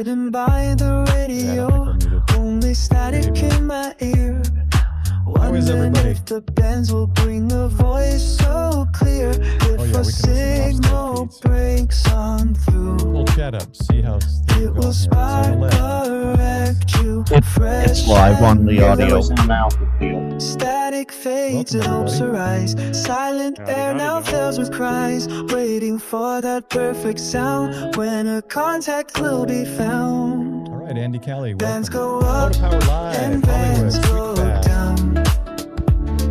Sitting by the radio, only static in my ear. Wondering if the bands will bring the voice so clear. If a signal breaks on through, we'll chat up, see how it will spot correct you. It's live on the audio. Static fades and hopes arise. Silent air now fills with cries, waiting for that perfect sound when a contact will be found. All right, Andy Kelly, Bands welcome. go up Power Live, and bands go down.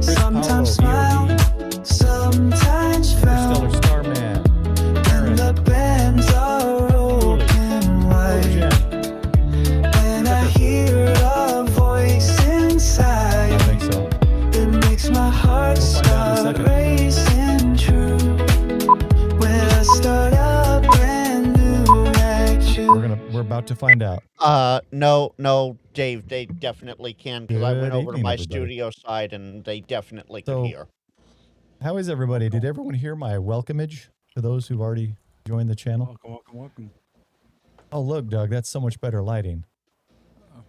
Sometimes smile, sometimes frown. Stellar Starman, And the bands are open wide. And I hear a voice inside. I think so. It makes my heart start racing true. When I start a brand new lecture. We're about to find out. No, Dave, they definitely can, because I went Good over to evening, my everybody. studio side and they definitely can hear. How is everybody? Did everyone hear my welcomeage to those who've already joined the channel? Welcome. Oh, look, Doug, that's so much better lighting.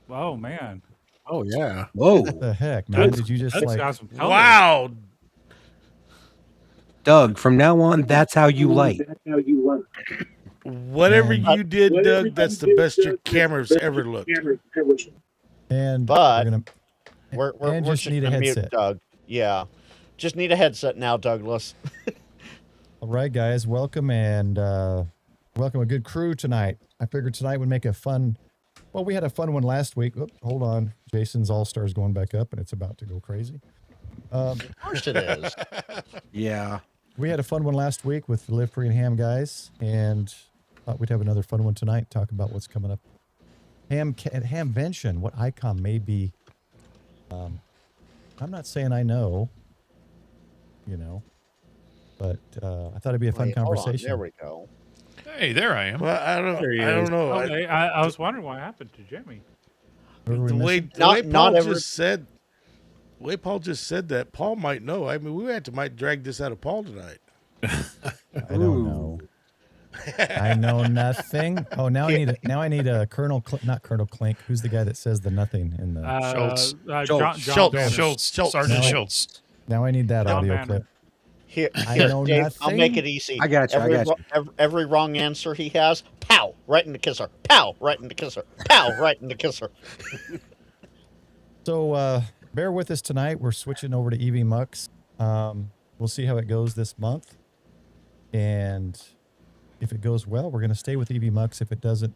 Oh, man. Oh, yeah. Whoa. What the heck, man? Did you just That's like... got some color. Wow. Doug, from now on, that's how you light. Whatever you did, Doug, that's the best your camera's ever looked. And But we're we're just need a gonna mute headset. Doug. Yeah. Just need a headset now, Douglas. All right, guys, welcome and welcome a good crew tonight. I figured tonight would make a fun. Well, we had a fun one last week. Oop, hold on, Jason's All Stars going back up, and it's about to go crazy. Of course it is. Yeah. We had a fun one last week with the Live Free and Ham guys, and thought we'd have another fun one tonight. Talk about what's coming up. Hamvention, what ICOM may be. I'm not saying I know. You know, but I thought it'd be a fun conversation. There we go. Hey, there I am. Well, I don't know. Okay, I was wondering what happened to Jimmy. The way Paul just said that, Paul might know. I mean, might drag this out of Paul tonight. I don't know. I know nothing. Oh, now I need a Colonel, not Colonel Clink. Who's the guy that says the nothing in the Schultz. Schultz. Sergeant Schultz. Now I need that John audio Banner. clip. Here, I know Dave, nothing. I'll make it easy. I got you. Every wrong answer he has, pow, right in the kisser. Pow, right in the kisser. Pow, right in the kisser. So bear with us tonight. We're switching over to EV Mux. We'll see how it goes this month. And if it goes well, we're going to stay with EV Mux. If it doesn't,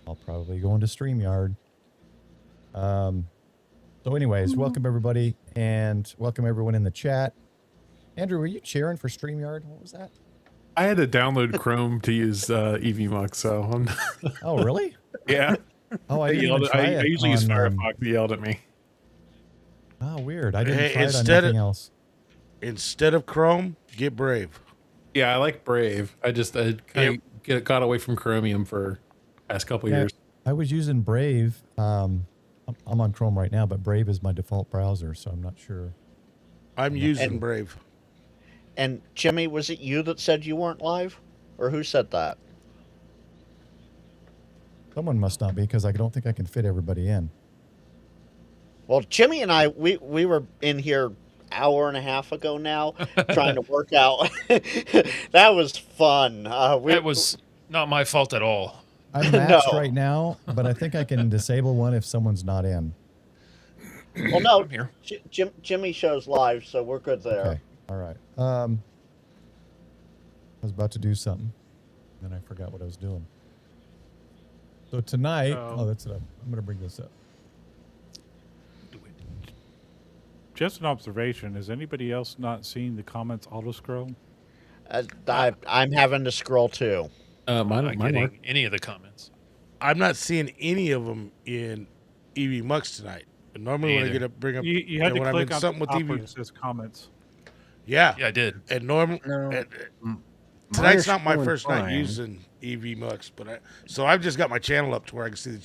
I'll probably go into StreamYard. So anyways, welcome everybody, and welcome everyone in the chat. Andrew, were you cheering for StreamYard? What was that? I had to download Chrome to use EVMux, so I'm Oh, really? yeah. Oh, I didn't even I try it usually use on, Firefox. He yelled at me. Oh, weird. I didn't Hey, try it on instead anything else. Instead of Chrome, get Brave. Yeah, I like Brave. I got away from Chromium for the past couple years. I was using Brave. I'm on Chrome right now, but Brave is my default browser, so I'm not sure. I'm using Brave. And Jimmy, was it you that said you weren't live? Or who said that? Someone must not be, because I don't think I can fit everybody in. Well, Jimmy and I, we were in here hour and a half ago now trying to work out. That was fun. That was not my fault at all. I'm matched right now, but I think I can disable one if someone's not in. Well, no, I'm here. Jimmy shows live, so we're good there. Okay. All right. I was about to do something, then I forgot what I was doing. So tonight, that's it. I'm going to bring this up. Just an observation. Has anybody else not seen the comments auto scroll? I'm having to scroll too. I'm not getting any of the comments. I'm not seeing any of them in EV Mux tonight. But normally when I get up, bring up, You had to when click I'm in on something with the top EV, where it says comments. yeah, Yeah, I did. and tonight's not my first night using EV Mux, but so I've just got my channel up to where I can see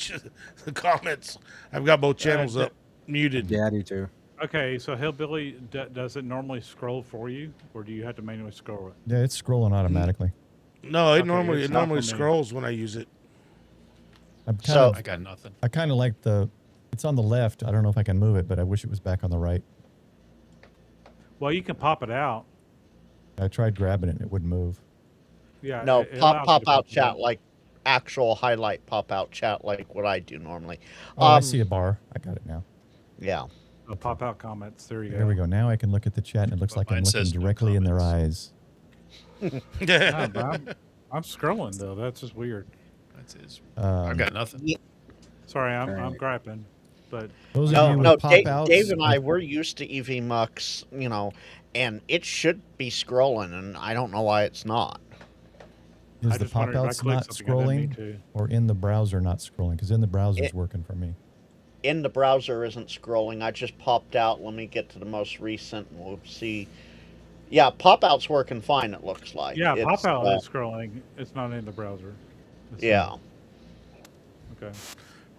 the comments. I've got both channels up, muted. Yeah, I do too. Okay, so Hillbilly, does it normally scroll for you, or do you have to manually scroll it? Yeah, it's scrolling automatically. No, it Okay, normally it's not normally for me. scrolls when I use it. I got nothing. I kind of like it's on the left. I don't know if I can move it, but I wish it was back on the right. Well, you can pop it out. I tried grabbing it and it wouldn't move. Yeah. No, it allows you pop to out it chat like actual highlight pop out chat like what I do normally. Oh, I see a bar. I got it now. Yeah. Oh, pop out comments. There you go. There we go. Now I can look at the chat and it looks But like I'm mine looking says no directly in their eyes. Yeah, but I'm scrolling though. That's just weird. That's his. I Um, got nothing. Sorry, I'm griping, but Those of No, you no, with pop-outs, Dave and I, we're used to EV Mux, and it should be scrolling, and I don't know why it's not. is I the just wondered if I pop-outs clicked not something I didn't need scrolling to. or in the browser not scrolling? Because in the browser is working for me. In the browser isn't scrolling. I just popped out. Let me get to the most recent, and we'll see. Yeah, pop-out's working fine, it looks like. yeah, It's, pop out is scrolling. It's not in the browser. It's Yeah. not. Okay.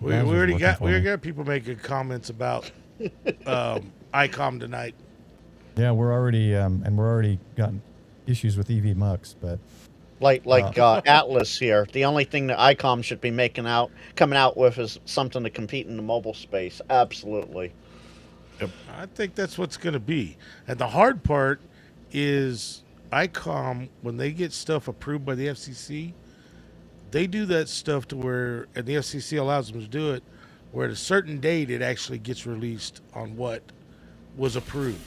We Browser's already working got for we me. already got people making comments about ICOM tonight. Yeah, we're already gotten issues with EV Mux, but Like Atlas here. The only thing that ICOM should be coming out with is something to compete in the mobile space. Absolutely. I think that's what's going to be. And the hard part is ICOM, when they get stuff approved by the FCC, they do that stuff to where, and the FCC allows them to do it, where at a certain date it actually gets released on what was approved.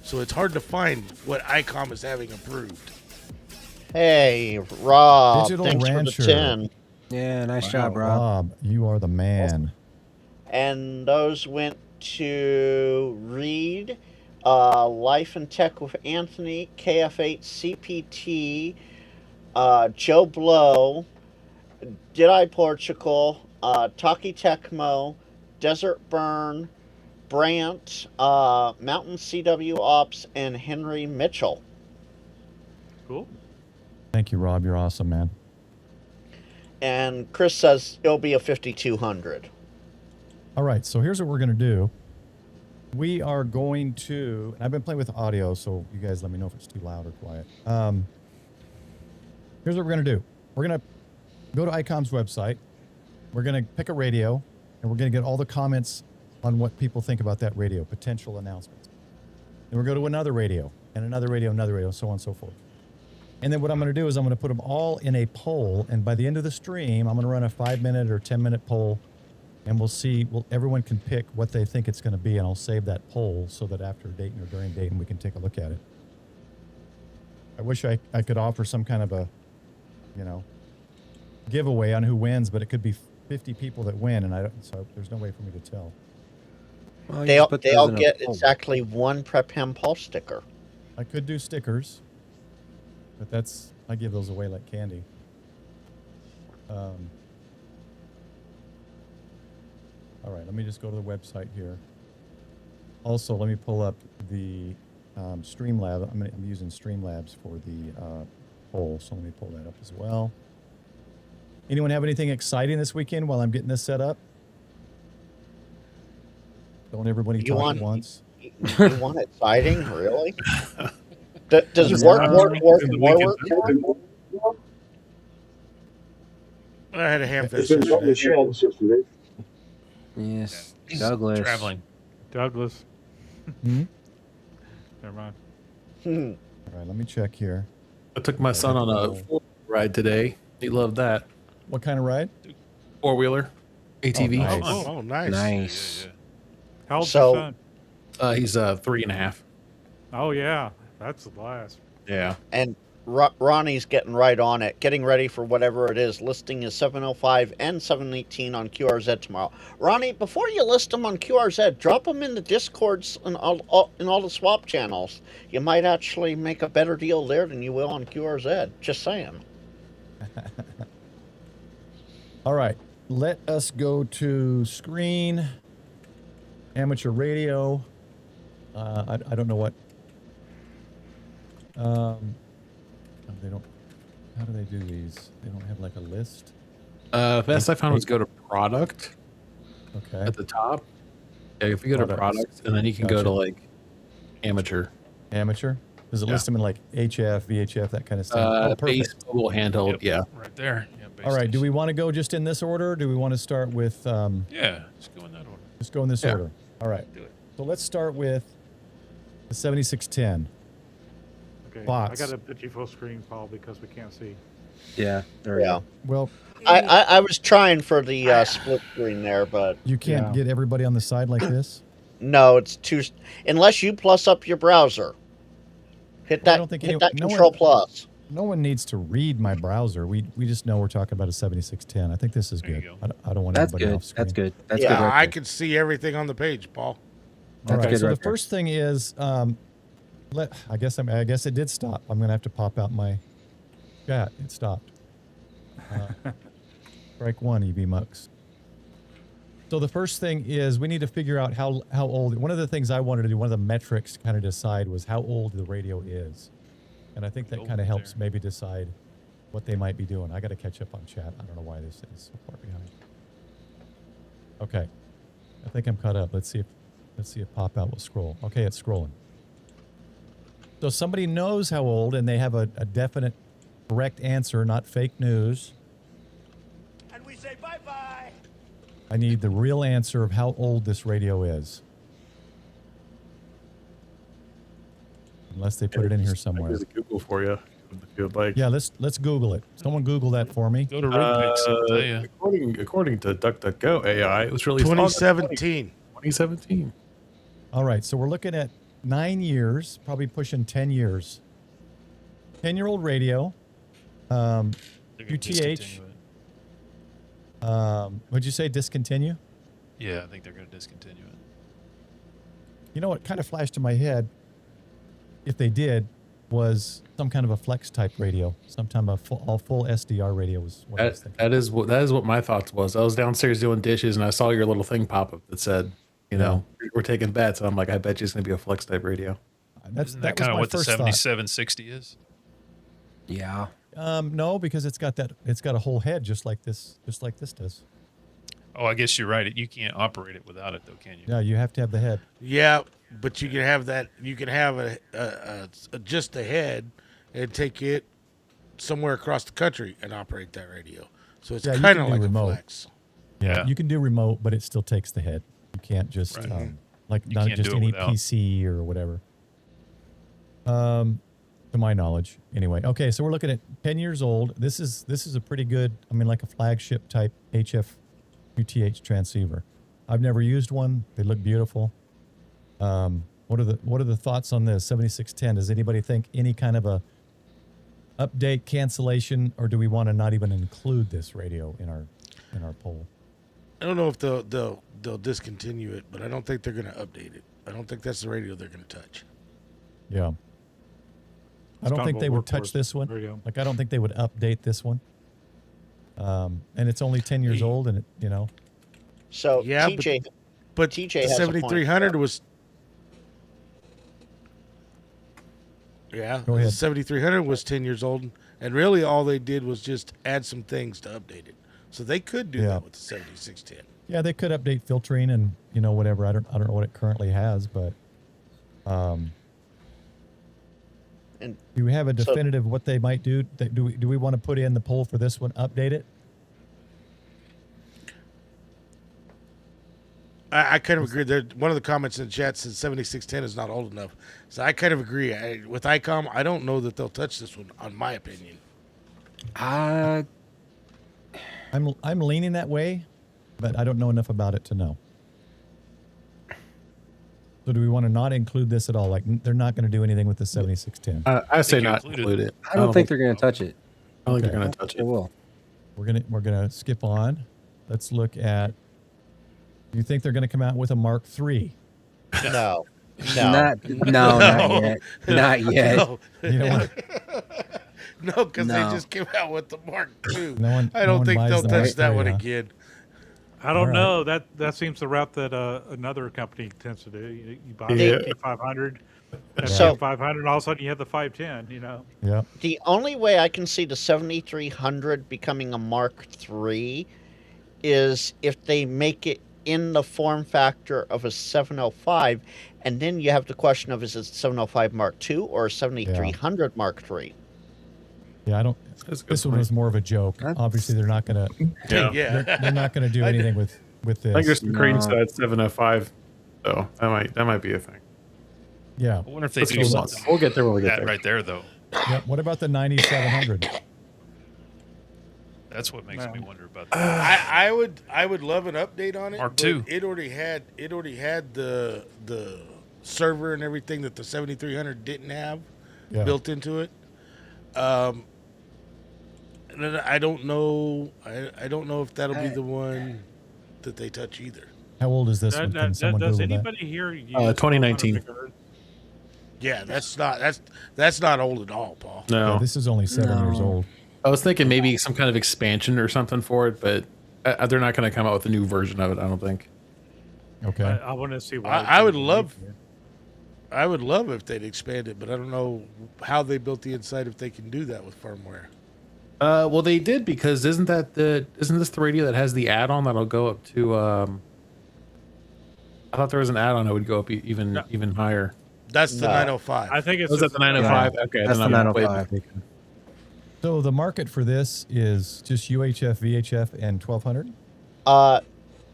So it's hard to find what ICOM is having approved. Hey, Rob. Digital thanks Rancher. for the 10. Yeah, nice job, Rob. Rob, you are the man. And those went to Reed, Life and Tech with Anthony, KF8 CPT, Joe Blow, Did I Portugal, Taki Tecmo, Desert Burn, Brant, Mountain CW Ops, and Henry Mitchell. Cool. Thank you, Rob. You're awesome, man. And Chris says it'll be a 5200. All right, so here's what we're going to do. We are going to, and I've been playing with audio, so you guys let me know if it's too loud or quiet. Here's what we're going to do. We're going to go to ICOM's website. We're going to pick a radio, and we're going to get all the comments on what people think about that radio, potential announcements. Then we'll go to another radio, and another radio, so on and so forth. And then what I'm going to do is I'm going to put them all in a poll, and by the end of the stream, I'm going to run a 5-minute or 10-minute poll, and we'll see. Everyone can pick what they think it's going to be, and I'll save that poll so that after Dayton or during Dayton we can take a look at it. I wish I could offer some kind of a, giveaway on who wins, but it could be 50 people that win, and so there's no way for me to tell. Well, They all get exactly one Prep Ham Pulse sticker. I could do stickers, but I give those away like candy. All right, let me just go to the website here. Also, let me pull up the Streamlab. I'm using Streamlabs for the poll, so let me pull that up as well. Anyone have anything exciting this weekend while I'm getting this set up? Don't everybody talk at once. You want exciting? Really? Does work? I had a Hamvention yesterday. Yes, Douglas. Traveling. Douglas. Hmm? Never mind. All right, let me check here. I took my son on a ride today. He loved that. What kind of ride? 4-wheeler. ATV. nice. Oh, nice. Nice. Yeah. How old's So- your son? He's 3.5. Oh yeah, that's the blast. Yeah. And Ronnie's getting right on it, getting ready for whatever it is. Listing is 705 and 718 on QRZ tomorrow. Ronnie, before you list them on QRZ, drop them in the Discords and all the swap channels. You might actually make a better deal there than you will on QRZ. Just saying. All right, let us go to screen, amateur radio. I don't know what. They don't. How do they do these? They don't have like a list. Best I found was go to product Okay. at the top. Yeah, if you go to Products. product, and then you can go to Gotcha. like amateur. Amateur. Does it Yeah. list them in like HF, VHF, that kind of stuff? Oh, perfect. Base, mobile, handheld. Yep. Yeah. Right there. Yeah, base All right. Do station. we want to go just in this order? Or do we want to start with? Yeah, just go in that order. Just go in this Yeah. order. All right. Do it. So let's start with the 7610. Okay. Bots. I got to put you full screen, Paul, because we can't see. Yeah. There we Yeah. go. Well, I was trying for the split screen there, but you can't Yeah. get everybody on the side like this. no, it's too. Unless you plus up your browser, hit Well, I that. don't think hit any- that no Control one- plus. No one needs to read my browser. We just know we're talking about a 7610. I think this is There you good. go. I don't want That's anybody good. off screen. That's good. That's Yeah, good. Right I there. can see everything on the page, Paul. All That's right. good So right the there. first thing is, I guess it did stop. I'm gonna have to pop out my chat. It stopped. Strike one, EV Mux. So the first thing is we need to figure out how old. One of the things I wanted to do, one of the metrics to kind of decide was how old the radio is, and I think that kind of helps maybe decide what they might be doing. I got to catch up on chat. I don't know why this is so far behind. Okay, I think I'm caught up. Let's see if pop out will scroll. Okay, it's scrolling. So somebody knows how old and they have a definite correct answer, not fake news. And we say bye-bye. I need the real answer of how old this radio is. Unless they put it in here somewhere. There's a Google for you. If you'd like. Yeah, let's Google it. Someone Google that for me. Go to Rubik's and tell you. According to DuckDuckGo AI, it was released 2017. 2017. All right, so we're looking at 9 years, probably pushing 10 years. 10-year-old radio. They're gonna UTH. discontinue it. Would you say discontinue? Yeah, I think they're going to discontinue it. You know what kind of flashed in my head, if they did, was some kind of a flex type radio. Sometime a full SDR radio was what I was thinking. That is what my thoughts was. I was downstairs doing dishes and I saw your little thing pop up that said, we're taking bets. And I'm like, I bet you it's going to be a flex type radio. Isn't that was kind of my what the first thought. 7760 is? Yeah. No, because it's got a whole head just like this does. Oh, I guess you're right. You can't operate it without it, though, can you? Yeah, you have to have the head. Yeah, but you can have that. You can have a just the head and take it somewhere across the country and operate that radio. So it's Yeah, you kind can of do like remote. a flex. Yeah. You can do remote, but it still takes the head. You can't just Right. not can't just do it any without. PC or whatever. To my knowledge, anyway. Okay, so we're looking at 10 years old. This is a pretty good. I mean, like a flagship type HF UTH transceiver. I've never used one. They look beautiful. What are the thoughts on this 7610? Does anybody think any kind of a update, cancellation, or do we want to not even include this radio in our poll? I don't know if they'll discontinue it, but I don't think they're going to update it. I don't think that's the radio they're going to touch. Yeah. I don't think they would touch this one. Radio. Like, I don't think they would update this one. And it's only 10 years old, and it. So Yeah, TJ, But TJ the has a point. 7300 was. Yeah, Go ahead. the 7300 was 10 years old, and really all they did was just add some things to update it. So they could do Yeah. that with the 7610. Yeah, they could update filtering and whatever. I don't know what it currently has, but And do we have a so- definitive what they might do? Do we want to put in the poll for this one? Update it? I kind of agree. There, one of the comments in the chat says 7610 is not old enough. So I kind of agree. With ICOM, I don't know that they'll touch this one, on my opinion. I'm leaning that way, but I don't know enough about it to know. So do we want to not include this at all? Like, they're not going to do anything with the 7610. I say you not include it. include it. I don't think they're going to touch it. I don't think Okay. they're going to touch They it. will. We're gonna skip on. Let's look at. Do you think they're going to come out with a Mark III? no, Not yet. Not yet. No, You know what? no, because they No. just came out with the Mark II. No one- I no don't one think buys they'll the touch Mark that III, one huh? again. I don't All right. know. That seems the route that another company tends to do. You buy Yeah. the 500, and So- 500, all of a sudden you have the 510. Yeah. the only way I can see the 7300 becoming a Mark III is if they make it in the form factor of a 705, and then you have the question of is it 705 Mark II or 7300 Mark III? Yeah, I don't. That's a good This one point. was more of a joke. Obviously, they're not gonna. Yeah. They're not gonna do anything with I think there's this. some credence to that 705. So that might be a thing. Yeah. I wonder if they Let's do go. something. We'll get there when we get That there. right there, though. Yeah. What about the 9700? That's what makes me wonder about Uh, that. I would love an update on it. Mark but II. It already had the server and everything that the 7300 didn't have Yeah. built into it. And then I don't know. I don't know if that'll be the one that they touch either. How old is this one? Can someone Does Google that? anybody here use 2019. 400 megahertz? Yeah, that's not old at all, Paul. No. Yeah, this is only 7 years old. I was thinking maybe some kind of expansion or something for it, but they're not going to come out with a new version of it, I don't think. Okay. I want to see. I would love if they'd expand it, but I don't know how they built the inside if they can do that with firmware. Well, they did, because isn't this the radio that has the add-on that'll go up to? I thought there was an add-on that would go up even higher. That's the No. 905. I think it's Was that just the 905? Okay, That's then the I'm 905. way- So the market for this is just UHF, VHF, and 1200.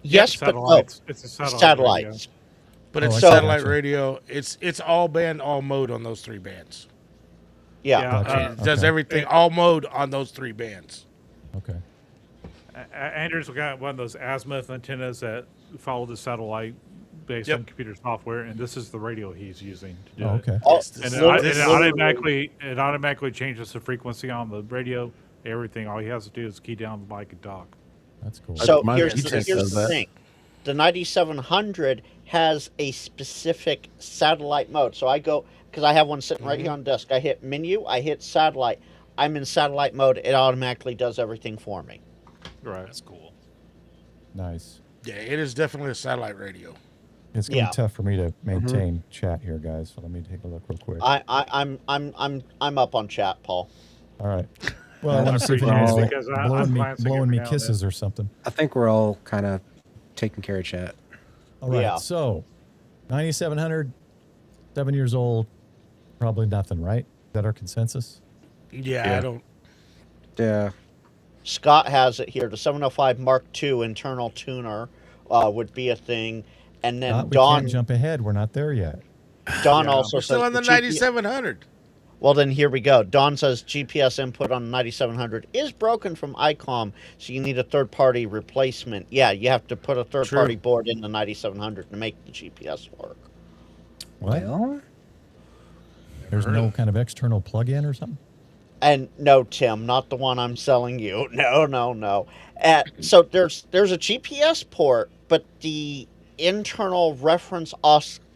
Yes, but no. satellites. It's a satellite. Satellites. But Oh, it's I satellite gotcha. radio. It's all band, all mode on those 3 bands. Yeah. Yeah. Gotcha. It does Okay. everything all mode on those 3 bands. Okay. Andrew's got one of those azimuth antennas that follow the satellite based Yep. on computer software, and this is the radio he's using to do Oh, it. okay. Oh, And This- it this- automatically changes the frequency on the radio. Everything. All he has to do is key down the mic and talk. That's cool. So My here's VHF the does that. thing. The 9700 has a specific satellite mode. So I go, because I have one sitting right here on the desk. I hit menu, I hit satellite. I'm in satellite mode. It automatically does everything for me. Right. That's cool. Nice. Yeah, it is definitely a satellite radio. It's gonna Yeah. be tough for me to maintain chat here, guys. So let me take a look real quick. I'm up on chat, Paul. All right. Well, I want to see if appreciate anyone's it like because I'm glancing blowing every me now and kisses or something. I think we're all kind of taking care of chat. All right. Yeah. So, 9700, 7 years old, probably nothing, right? Is that our consensus? Yeah, Yeah. I don't. Yeah. Scott has it here. The 705 Mark II internal tuner would be a thing. And then We Don can't jump ahead. We're not there yet. also We're says still on the GP 9700. Well, then here we go. Don says GPS input on the 9700 is broken from ICOM, so you need a third-party replacement. Yeah, you have to put a third-party board in the 9700 to make the GPS work. What? Well, There's no kind of external plug-in or something? And no, Tim, not the one I'm selling you. No. So there's a GPS port, but the internal reference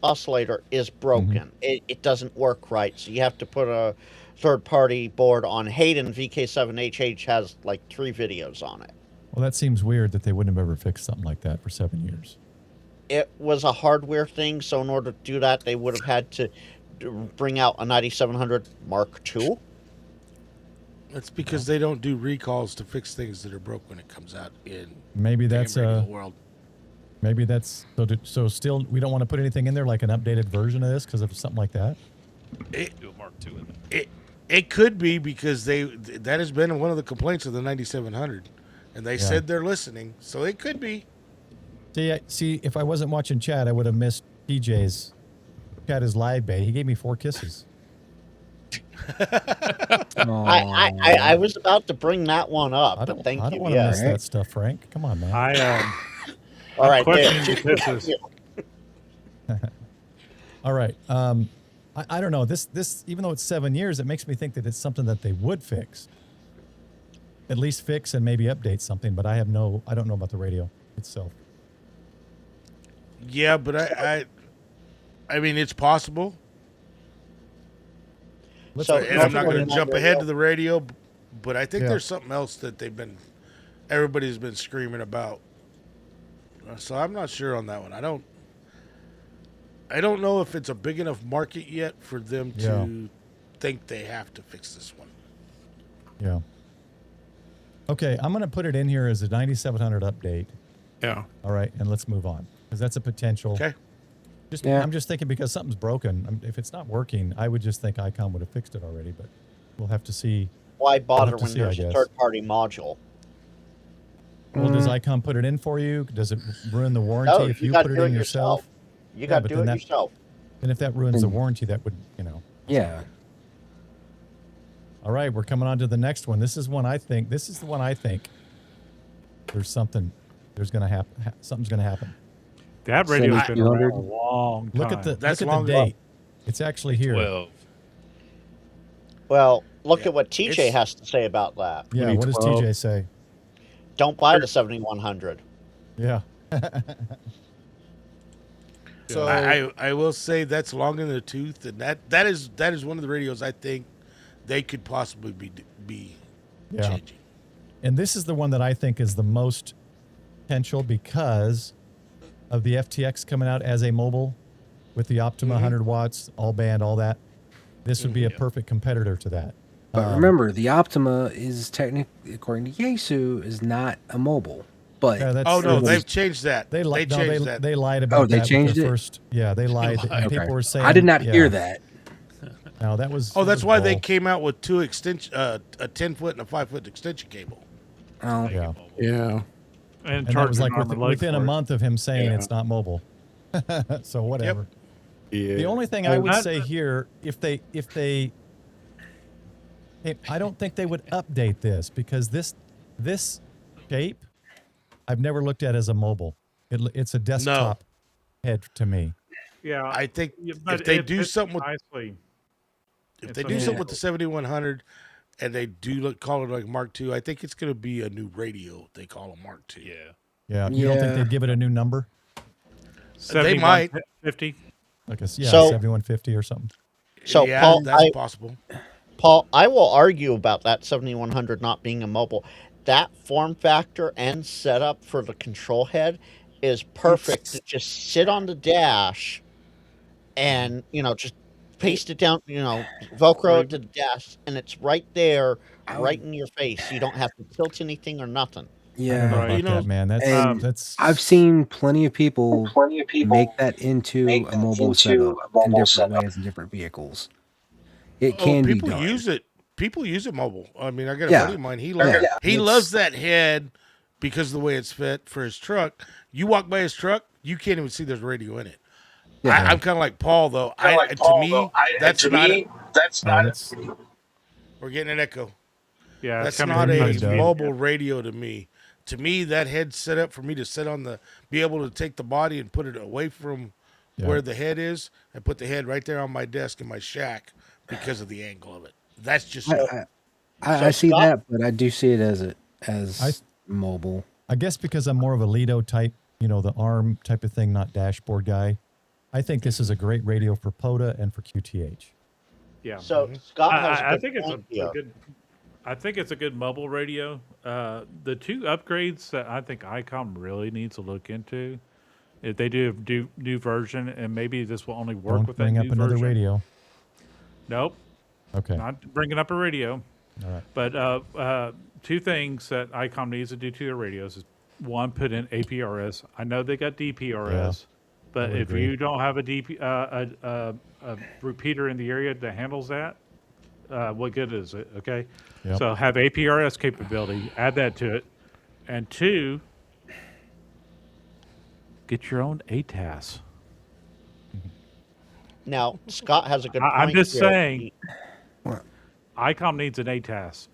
oscillator is broken. It doesn't work right, so you have to put a third-party board on. Hayden VK7HH has like 3 videos on it. Well, that seems weird that they wouldn't have ever fixed something like that for 7 years. It was a hardware thing, so in order to do that, they would have had to bring out a 9700 Mark II. That's because they don't do recalls to fix things that are broke when it comes out in Maybe that's radio world. maybe that's so still we don't want to put anything in there like an updated version of this because of something like that. Do a Mark II in there. It could be because that has been one of the complaints of the 9700, and they said they're listening, so it could be. See, if I wasn't watching chat, I would have missed PJ's. Chat is live bait. He gave me 4 kisses. I was about to bring that one up, I but don't thank you. want to miss Yes. that stuff, Frank. Come on, man. All right, questioning there. the kisses. All right. I don't know. This even though it's 7 years, it makes me think that it's something that they would fix. At least fix and maybe update something, but I don't know about the radio itself. Yeah, but I mean, it's possible. So, And I'm not going to North jump Carolina ahead radio. to the radio, but I think Yeah. there's something else that everybody's been screaming about. So I'm not sure on that one. I don't know if it's a big enough market yet for them to think they have to fix this one. Yeah. Okay, I'm going to put it in here as a 9700 update. Yeah. All right, and let's move on because that's a potential. Okay. I'm just thinking because something's broken. If it's not working, I would just think ICOM would have fixed it already, but we'll have to see Why bother have to when see, I there's a guess. third-party module? Well, does ICOM put it in for you? Does it ruin the warranty No, if you you got put to it do in it yourself? yourself. You Yeah, got to but do then it that- yourself. And if that ruins the warranty, that would, Yeah. All right, we're coming on to the next one. This is the one I think there's something. Something's gonna happen. That radio's been around 7200. a long time. Look at the That's look at the long date. It's actually here. 12. Well, look Yeah, at what TJ it's- has to say about that. Yeah. What does 2012. TJ say? Don't buy the 7100. Yeah. So I will say that's long in the tooth, and that is one of the radios I think they could possibly be Yeah. changing. And this is the one that I think is the most potential because of the FTX coming out as a mobile with the Optima 100 watts, all band, all that. This would be a perfect competitor to that. But remember, the Optima is technically, according to Yaesu, is not a mobile. But Yeah, that's, Oh no, that's- they've changed that. they, li- They no, changed they, that. they lied about Oh, they that with changed their it? first. Yeah, they lied. And okay. people were saying I did not yeah. hear that. No, that was. Oh, it that's was why they bull. came out with two extension, a 10-foot and a 5-foot extension cable. Oh, Yeah. Yeah. And and that charging was like armor legs within a for it. month of him saying Yeah. it's not mobile. So whatever. Yeah. The only thing I would That- say here, if they, I don't think they would update this because this shape, I've never looked at as a mobile. It's a desktop head to me. Yeah, I think yeah, if but they it do fits something with nicely. if It's they a- do something with the 7100 and they do call it like Mark II, I think it's going to be a new radio. They call it Mark II. Yeah. Yeah. You don't think Yeah. they'd give it a new number? They might. 50. Like a So- 7150 or something. So, yeah, Paul, that's possible. Paul, I will argue about that 7100 not being a mobile. That form factor and setup for the control head is perfect to just sit on the dash and, just paste it down, Velcro it to the dash, and it's right there, right in your face. You don't have to tilt anything or nothing. I don't know yeah. about You know, that, man. and That's. I've seen plenty of people make that into a mobile setup in different ways in different vehicles. It can be people done. use it. People use it mobile. I mean, I got a Yeah. buddy of mine. He loves It's- loves that head because of the way it's fit for his truck. You walk by his truck, you can't even see there's radio in it. Yeah. I'm kind of like Paul though. To me, that's That's we're getting an echo. Yeah, That's it's coming not from a muted up. mobile radio to me. To me, that head set up for me to sit on be able to take the body and put it away from where the head is and put the head right there on my desk in my shack because of the angle of it. That's just I see Scott- that, but I do see it as I- mobile. I guess because I'm more of a Lido type, the ARM type of thing, not dashboard guy. I think this is a great radio for POTA and for QTH. Yeah. So, Scott has a I good think it's point a here. good. I think it's a good mobile radio. The two upgrades that I think ICOM really needs to look into, if they do new version, and maybe this will only work Don't with bring that up new another version. radio. Nope, Okay. not bringing up a radio. All right. But two things that ICOM needs to do to their radios is one, put in APRS. I know they got DPRS, but would if agree. you don't have a repeater in the area that handles that, what good is it? Okay, Yep. so have APRS capability. Add that to it, and two, get your own ATAS. Now, Scott has a good point. I'm just here. saying, What? ICOM needs an ATAS.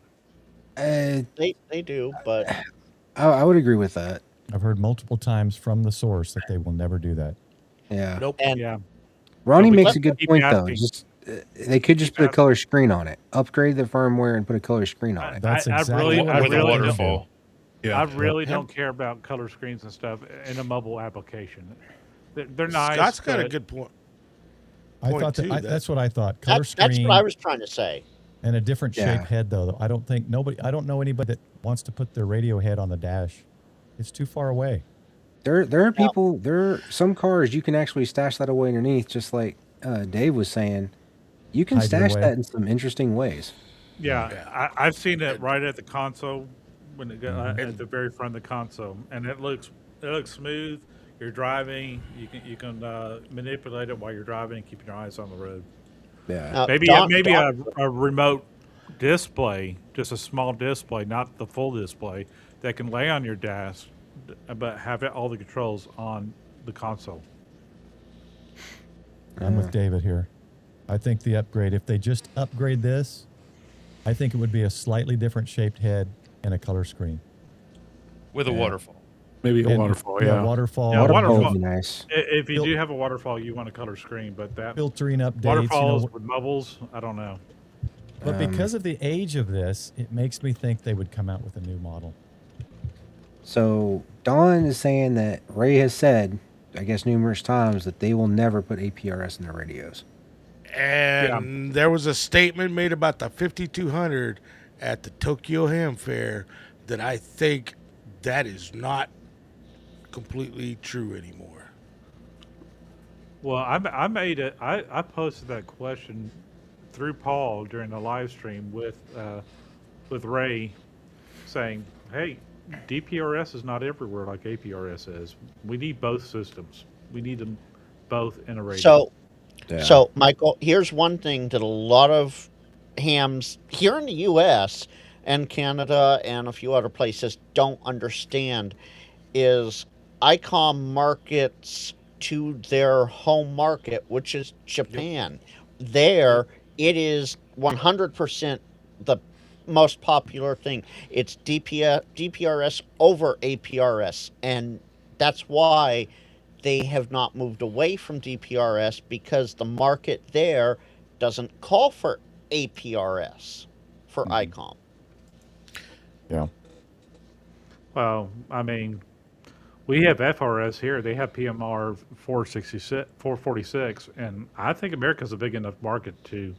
They do, but I would agree with that. I've heard multiple times from the source that they will never do that. Yeah. nope. and Yeah, Ronnie we makes let- a good keep point though. asking. Just they could just Keep put a asking. color screen on it. Upgrade the firmware and put a color screen on it. That's I exactly really- what I With a really don't- waterfall. Yeah. I really don't care about color screens and stuff in a mobile application. They're nice. Scott's got a but- good point. I Point thought two, that's what I thought. Color that's screen what I was trying to say. and a different Yeah. shape head though. I don't know anybody that wants to put their radio head on the dash. It's too far away. There are people. There are some cars you can actually stash that away underneath, just like Dave was saying. You can Hide it stash away. that in some interesting ways. Yeah, I've seen it right at the console when it got at the very front of the console, and it looks smooth. You're driving, you can manipulate it while you're driving and keep your eyes on the road. Yeah. Now, Maybe Don- a remote display, just a small display, not the full display, that can lay on your desk, but have all the controls on the console. I'm with David here. I think the upgrade, if they just upgrade this, I think it would be a slightly different shaped head and a color screen. With a waterfall. Maybe a And- waterfall. Yeah. Waterfall. Yeah, Waterfall waterfall. would be nice. If you Fil- do have a waterfall, you want a color screen, but that Filtering updates. waterfalls with bubbles, I don't know. But because of the age of this, it makes me think they would come out with a new model. So Don is saying that Ray has said, I guess numerous times, that they will never put APRS in their radios. And there was a statement made about the 5200 at the Tokyo Ham Fair that I think that is not completely true anymore. Well, I made it. I posted that question through Paul during the live stream with Ray, saying, "Hey, DPRS is not everywhere like APRS is. We need both systems. We need them both in a radio." So, Michael, here's one thing that a lot of hams here in the U.S. and Canada and a few other places don't understand is ICOM markets to their home market, which is Japan. There, it is 100% the most popular thing. It's DPRS over APRS, and that's why they have not moved away from DPRS, because the market there doesn't call for APRS for ICOM. Yeah. Well, I mean, we have FRS here. They have PMR 446, and I think America's a big enough market to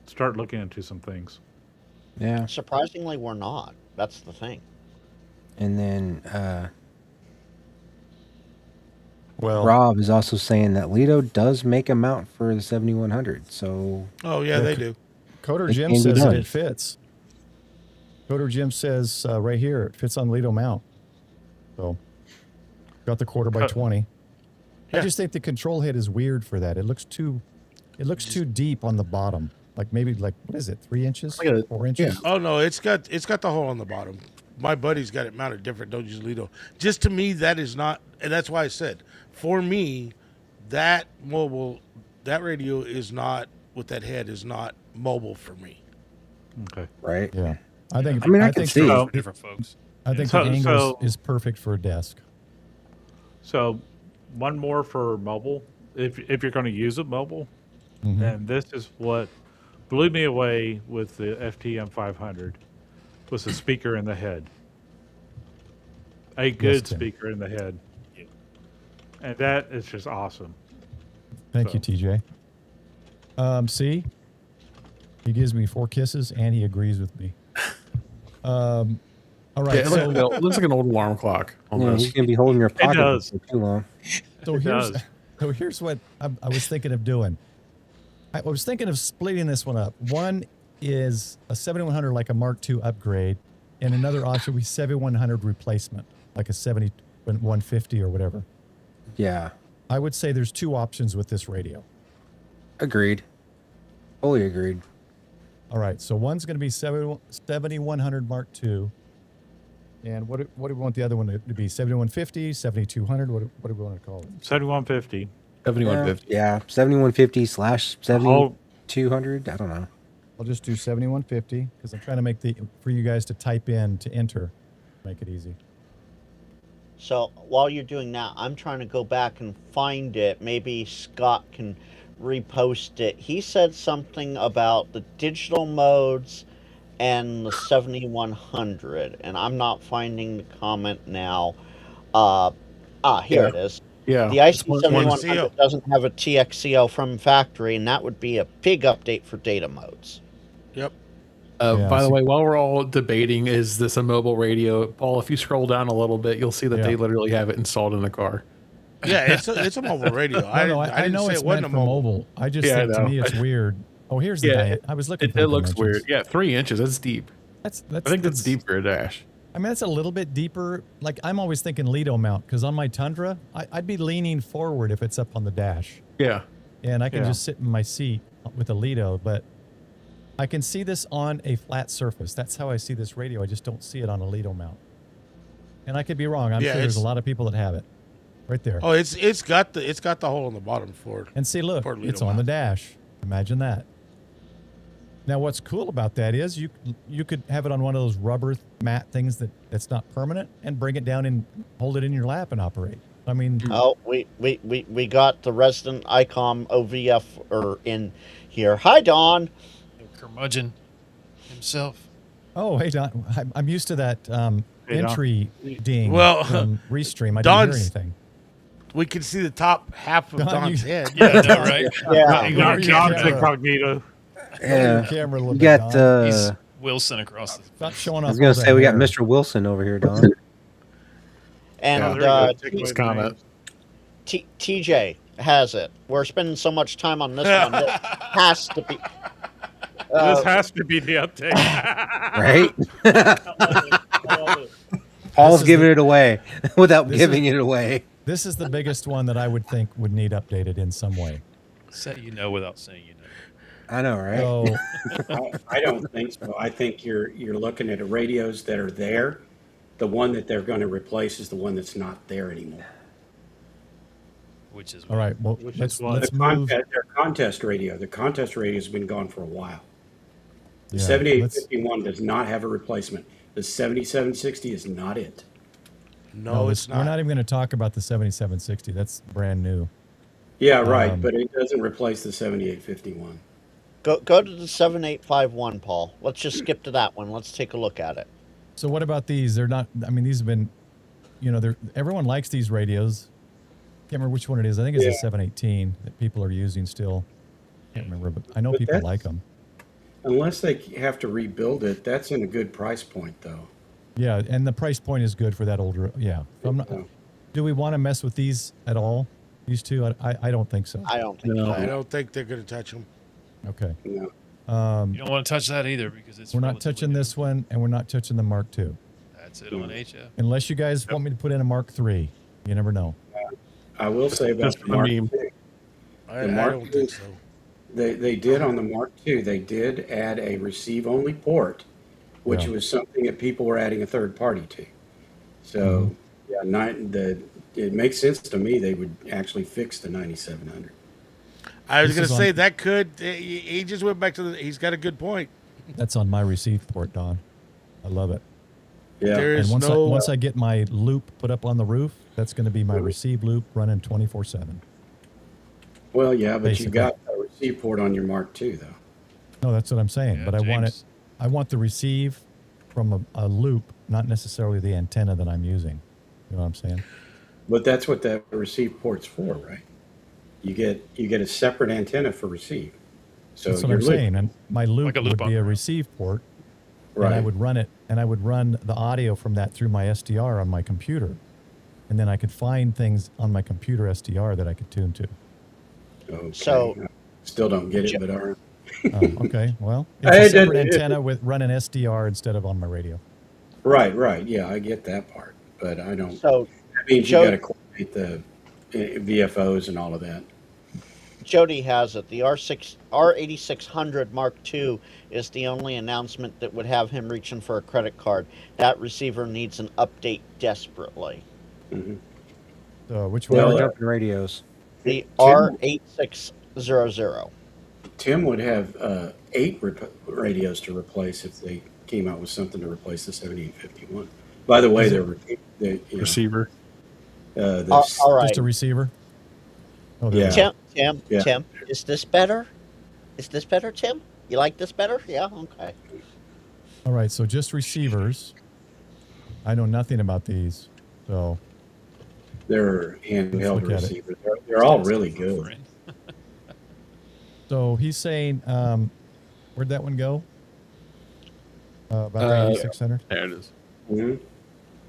start looking into some things. Yeah. Surprisingly, we're not. That's the thing. And then Well, Rob is also saying that Lido does make a mount for the 7100. So Oh, yeah, they do. Coder It Jim can be says that done. it fits. Coder Jim says right here, it fits on Lido mount. So, got the 1/4x20. I Yeah. just think the control head is weird for that. It looks too deep on the bottom. Like maybe what is it, 3 inches, Like a- 4 inches? Oh no, it's got the hole on the bottom. My buddy's got it mounted different. Don't use Lido. Just to me, that is not, and that's why I said, for me, that radio is not, with that head, is not mobile for me. Okay. right. Yeah. I think. I mean, I I can think see. the- Different folks. I think So- the angle so- is perfect for a desk. So, one more for mobile. If you're going to use it mobile, Mhm. and this is what blew me away with the FTM 500, was the speaker in the head. A good Tim. speaker in the head. And that is just awesome. Thank you, TJ. See, he gives me 4 kisses and he agrees with me. All right. Yeah, it looks like an old alarm clock. Yeah, Almost. you can be holding your pocket does. for too long. So It here's does. what I was thinking of doing. I was thinking of splitting this one up. One is a 7100 like a Mark II upgrade, and another option would be 7100 replacement, like a 7150 or whatever. Yeah, I would say there's 2 options with this radio. agreed. Fully agreed. All right, so one's going to be 7100 Mark II, and what do we want the other one to be? 7150, 7200. What do we want to call it? 7150. 7150. Yeah, 7150 / whole- 7200. I don't know. I'll just do 7150 because I'm trying to make for you guys to type in to enter, make it easy. So while you're doing that, I'm trying to go back and find it. Maybe Scott can repost it. He said something about the digital modes and the 7100, and I'm not finding the comment now. Here it is. Yeah. The IC CO. 7100 doesn't have a TXCO from factory, and that would be a big update for data modes. Yep. Yeah, By the so- way, while we're all debating, is this a mobile radio? Paul, if you scroll down a little bit, you'll see that Yeah. they literally have it installed in the car. Yeah, it's a mobile radio. No, I didn't know say it's it wasn't meant a for mobile. mobile. I just Yeah, I think to know. me it's weird. Oh, here's the Yeah, diet. I was looking for It the looks dimensions. weird. Yeah, 3 inches. That's deep. That's I think that's deep for a dash. I mean, that's a little bit deeper. Like I'm always thinking Lido mount because on my Tundra, I'd be leaning forward if it's up on the dash, Yeah. and I can Yeah. just sit in my seat with a Lido. But I can see this on a flat surface. That's how I see this radio. I just don't see it on a Lido mount. And I could be wrong. I'm Yeah, sure there's a it's- lot of people that have it. Right there. Oh, it's got the hole in the bottom for it. And see, look, for Lido it's on the mount. dash. Imagine that. Now, what's cool about that is you could have it on one of those rubber mat things that's not permanent and bring it down and hold it in your lap and operate. I mean, Oh, we got the resident ICOM OVF in here. Hi, Don. Curmudgeon himself. oh, hey, Don, I'm used to that Hey, Don. entry ding Well, from Restream. I didn't hear Don's- anything. We can see the top half of Don, Don's you- head. Yeah, I know, right? Yeah. You got Your John's camera. incognito. Yeah. Camera a little You bit, got. Don. He's Wilson across the. Stop showing I off. was gonna all say that we got hair. Mr. Wilson over here, Don. And Oh, there you go. Take away His the comment. TJ has it. We're spending so much time on this one that has to be. This has to be the update. Right? Paul's is giving the- it away without This giving it away. This is the biggest one that I would think would need updated in some way. Say you know without saying you know. I know, right? So, I don't think so. I think you're looking at radios that are there. The one that they're going to replace is the one that's not there anymore. Which is all right, well, Which let's is what? let's The move. their contest radio. The contest radio has been gone for a while. The Yeah, 7851 does not have a replacement. The 7760 is not it. No, this- it's not. We're not even going to talk about the 7760. That's brand new. Yeah, right, Um, but it doesn't replace the 7851. Go to the 7851, Paul. Let's just skip to that one. Let's take a look at it. So what about these? They're not. I mean, these have been. Everyone likes these radios. Can't remember which one it is. I think it's the Yeah. 718 that people are using still. Can't remember, but I know But people that's- like them. Unless they have to rebuild it, that's in a good price point, though. Yeah, and the price point is good for that older. Yeah. So I'm not, Yeah. do we want to mess with these at all? These two? I don't think so. I don't think No. I so. don't think they're going to touch them. Okay. No. You don't want to touch that either because it's. We're not relatively touching new. this one, and we're not touching the Mark II. That's it on HF. Unless you guys want me to put in a Mark III. You never know. I will say about Just the for the Mark meme. II, I The Mark don't think so. they did on the Mark II, they did add a receive-only port, which Yeah. was something that people were adding a third party to. So, it makes sense to me they would actually fix the 9700. I was This going is to on- say that could. He just went back to the. He's got a good point. That's on my receive port, Don. I love it. Yeah. There And is once no. I get my loop put up on the roof, that's going to be my receive loop running 24/7. Well, yeah, but Basically. you got a receive port on your Mark II, though. No, that's what I'm saying. Yeah, but I want it. James. I want the receive from a loop, not necessarily the antenna that I'm using. You know what I'm saying? But that's what that receive port's for, right? You get a separate antenna for receive. So That's what your I'm loop- saying. And my loop Like a loop would be a on- receive port, and I Right. would run it, and I would run the audio from that through my SDR on my computer, and then I could find things on my computer SDR that I could tune to. Okay. So- Still don't get it, but all right. Oh, okay. Well, I it's a did- separate antenna with running SDR instead of on my radio. Right. Yeah, I get that part, but I don't. So That means Joe- you got to coordinate the VFOs and all of that. Jody has it. The R8600 Mark II is the only announcement that would have him reaching for a credit card. That receiver needs an update desperately. So which Well, one? jumping radios. The R8600. Tim would have 8 radios to replace if they came out with something to replace the 7851. By the way, Receiver. All right. Just a receiver? Oh, there Yeah. we go. Tim, Yeah. Tim, is this better? Is this better, Tim? You like this better? Yeah, okay. All right, so just receivers. I know nothing about these, so they're handheld look at it. receivers. They're all really good. Friend. so he's saying, where'd that one go? About the 8600. There it is. Mhm.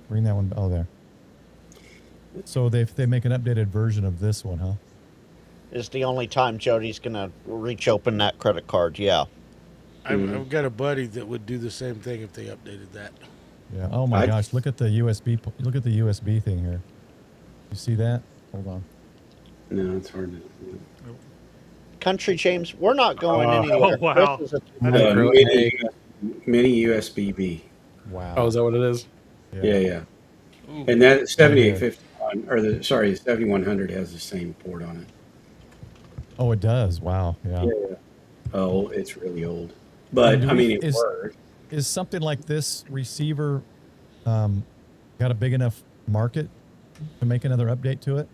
Bring that one. Oh, there. So they make an updated version of this one, huh? Is the only time Jody's gonna reach open that credit card. Yeah. I've got a buddy that would do the same thing if they updated that. Yeah. Oh my I- gosh! Look at the USB. Look at the USB thing here. You see that? Hold on. No, it's hard to. Country James, we're not going anywhere. Oh, wow. Chris is a Mini USB-B. Wow. Oh, is that what it is? Yeah. And that 7851, or the 7100 has the same port on it. Oh, it does. Wow. Yeah. Oh, it's really old. But I mean, it works. Is something like this receiver got a big enough market to make another update to it?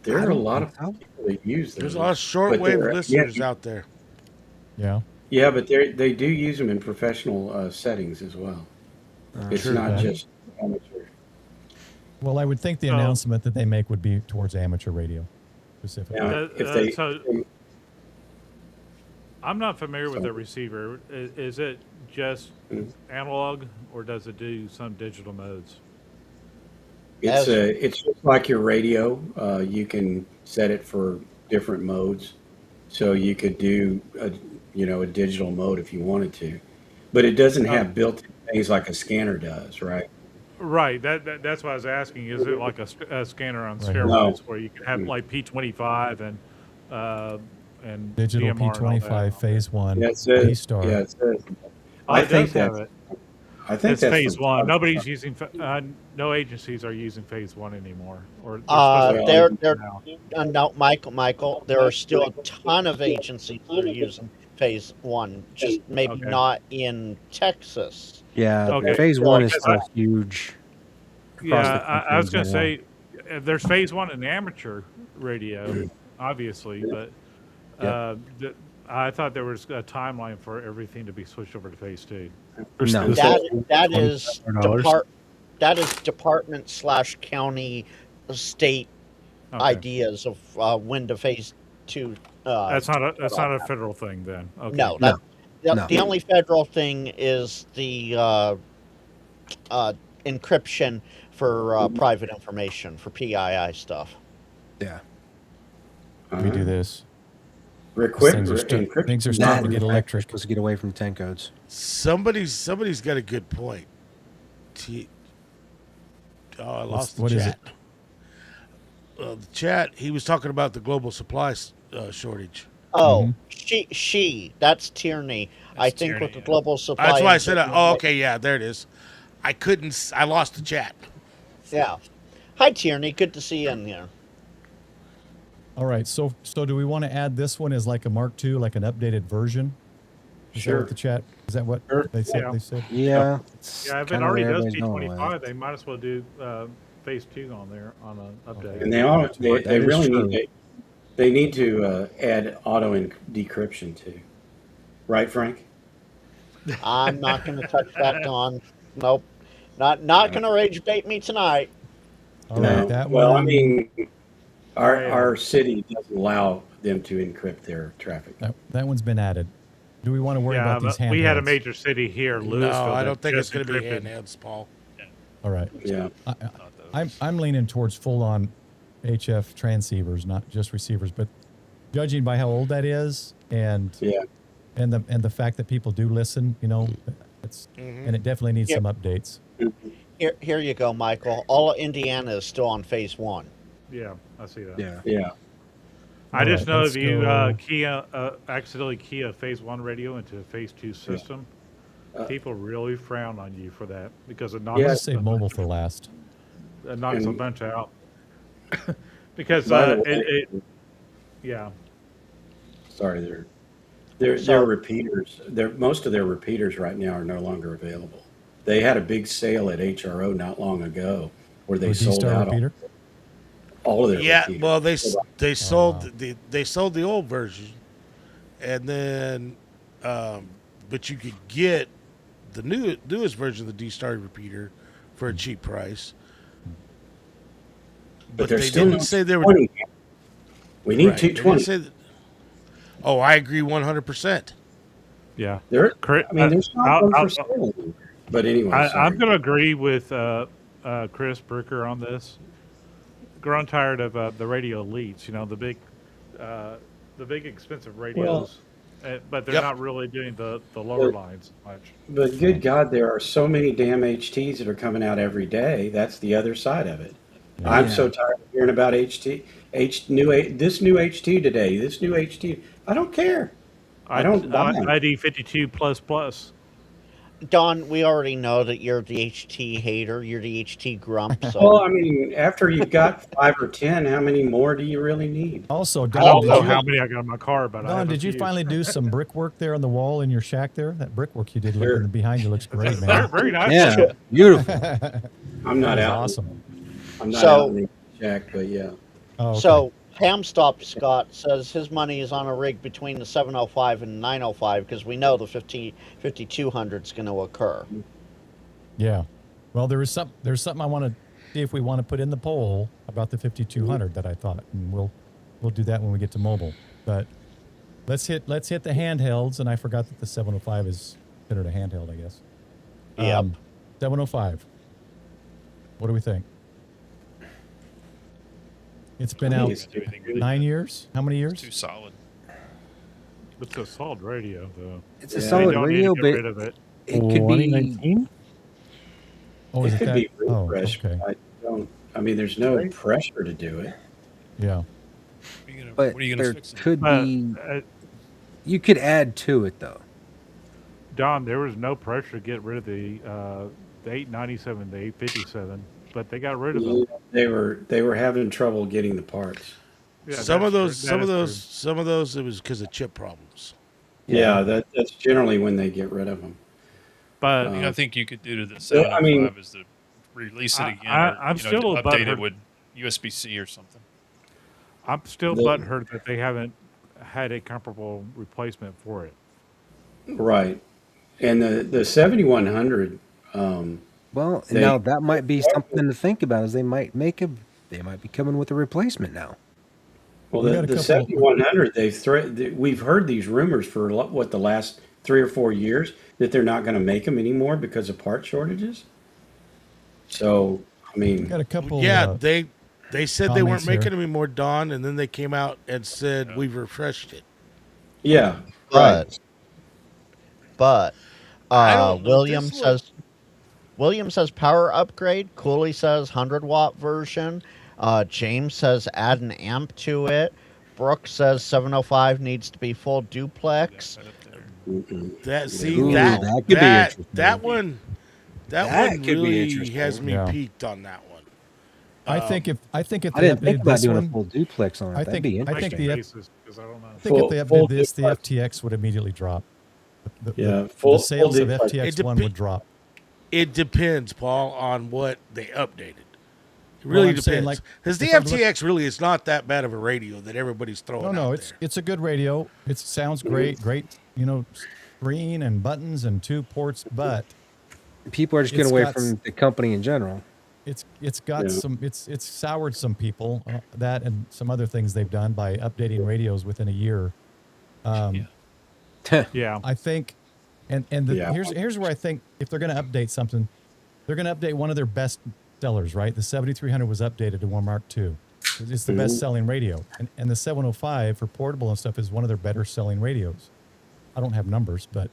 There are a lot of people that use them. There's a lot of shortwave listeners out there. Yeah. Yeah, but they do use them in professional settings as well. It's not just amateur. Well, I would think the announcement that they make would be towards amateur radio specifically. Yeah, I'm not familiar with the receiver. Is it just analog, or does it do some digital modes? It's just like your radio. You can set it for different modes, so you could do a digital mode if you wanted to, but it doesn't have built-in things like a scanner does, right? Right. That's what I was asking. Is it like a scanner on steroids where you can have like P25 and digital DMR P25 phase 1 A-Star? Yeah, it says. I think that's it's phase 1. Nobody's using. No agencies are using phase 1 anymore. Or no, Michael. There are still a ton of agencies that are using phase 1, just maybe not in Texas. Yeah, phase 1 is still huge. Yeah, I was going to say there's phase 1 in the amateur radio, obviously, but I thought there was a timeline for everything to be switched over to phase 2. No. That is department/county state ideas of when to phase 2. That's not a federal thing then. Okay. No. The only federal thing is the encryption for private information for PII stuff. Yeah. We do this. Things are starting to get electric. Supposed to get away from 10 codes. Somebody's got a good point. I lost the chat. What is it? The chat. He was talking about the global supply shortage. Oh, that's Tierney. I think Tierney, with the global supply. That's why I said. Okay, yeah, there it is. I lost the chat. Yeah. Hi, Tierney. Good to see you in here. All right. So do we want to add this one as like a Mark II, like an updated version? Is that what the chat? Is that what they said? Yeah. They said. Yeah. If it already does P25, they might as well do phase 2 on there on an update. And they really need to add auto decryption too, right, Frank? I'm not going to touch that, Don. Nope. Not going to rage bait me tonight. All right, that well, one, I mean, our city doesn't allow them to encrypt their traffic. That one's been added. Do we want to worry about these handhelds? We had a major city here, Louisville. No, I don't think it's going to be handhelds, Paul. All right. Yeah. I'm leaning towards full-on HF transceivers, not just receivers, but judging by how old that is, and the fact that people do listen, and it definitely needs some updates. Here you go, Michael. All of Indiana is still on phase 1. Yeah, I see that. Yeah. I just know if you accidentally key a phase 1 radio into a phase 2 system, people really frown on you for that because it knocks. Let's save mobile for last. It knocks a bunch out. Because Sorry, their repeaters. Most of their repeaters right now are no longer available. They had a big sale at HRO not long ago where they sold out all of their repeaters. Well, they sold the old version, and then but you could get the newest version of the D-Star repeater for a cheap price. But they didn't say they were. We need 220. I agree 100%. Yeah. There's not one for sale. But anyway, I'm going to agree with Chris Brooker on this. Grown tired of the radio elites, the big expensive radios, but they're not really doing the lower lines much. But good God, there are so many damn HTs that are coming out every day. That's the other side of it. I'm so tired of hearing about this new HT today. This new HT. I don't care. I don't buy them. ID 52 plus. Don, we already know that you're the HT hater. You're the HT grump. So. Well, I mean, after you've got 5 or 10, how many more do you really need? Also, I Don, don't know how many I got in my car, but Don, did you finally do some brickwork there on the wall in your shack there? That brickwork you did looking behind you looks great, man. Very nice. Yeah, beautiful. I'm not out. Awesome. I'm not out in the shack, but yeah. Oh, okay. So Hamstop Scott says his money is on a rig between the 705 and 905 because we know the 5200 is going to occur. Yeah. Well, there's something I want to see if we want to put in the poll about the 5200 that I thought, and we'll do that when we get to mobile. But let's hit the handhelds, and I forgot that the 705 is considered a handheld, I guess. Yep. 705. What do we think? It's been out 9 years. How many years? Too solid. It's a solid radio, though. It's a solid radio, but rid of it. It could be. Oh, is It it could that? be Oh, refreshed. okay. I mean, there's no pressure to do it. Yeah. But what are you gonna there fix it? could be. You could add to it though. Don, there was no pressure to get rid of the 897, the 857, but they got rid of them. They were having trouble getting the parts. Yeah, Some of that's those, it was because of chip problems. Yeah, that's generally when they get rid of them. But I think you could do to the Yeah, 705 I mean- is to release it again. I'm or, still a update it butthurt. with USB-C or something. I'm still butthurt that they haven't had a comparable replacement for it. Right. And the 7100. Well, They- now that might be something to think about. Is they might be coming with a replacement now. Well, We got a the couple- 7100. We've heard these rumors for the last 3 or 4 years that they're not going to make them anymore because of part shortages. So, I mean, Got a couple. Yeah, they said they weren't comments making here. them anymore, Don, and then they came out and said we've refreshed it. yeah, But I don't know, William says power upgrade. Cooley says 100-watt version. James says add an amp to it. Brooke says 705 needs to be full duplex. That Ooh, that could be interesting. that one That could be really interesting. has me Yeah. peaked on that one. I think if I they didn't think updated about this doing a one, full duplex on it. I That'd think- be I interesting. think the- Basis, 'cause I don't know. I think if they Full updated this, the duplex. FTX would immediately drop. The full sales of duplex. FTX1 would drop. It depends, Paul, on what they updated. It Well, really I'm saying, depends. like, Because the if I'm look- FTX really is not that bad of a radio that everybody's throwing No, out there. it's a good radio. It sounds great, screen and buttons and 2 ports, but People are just It's getting away got from the company in general. it's got it's soured some people that and some other things they've done by updating radios within a year. Yeah. I think, here's where I think if they're going to update something, they're going to update one of their best sellers, right? The 7300 was updated to one Mark II. It's the best selling radio, and the 705 for portable and stuff is one of their better selling radios. I don't have numbers, but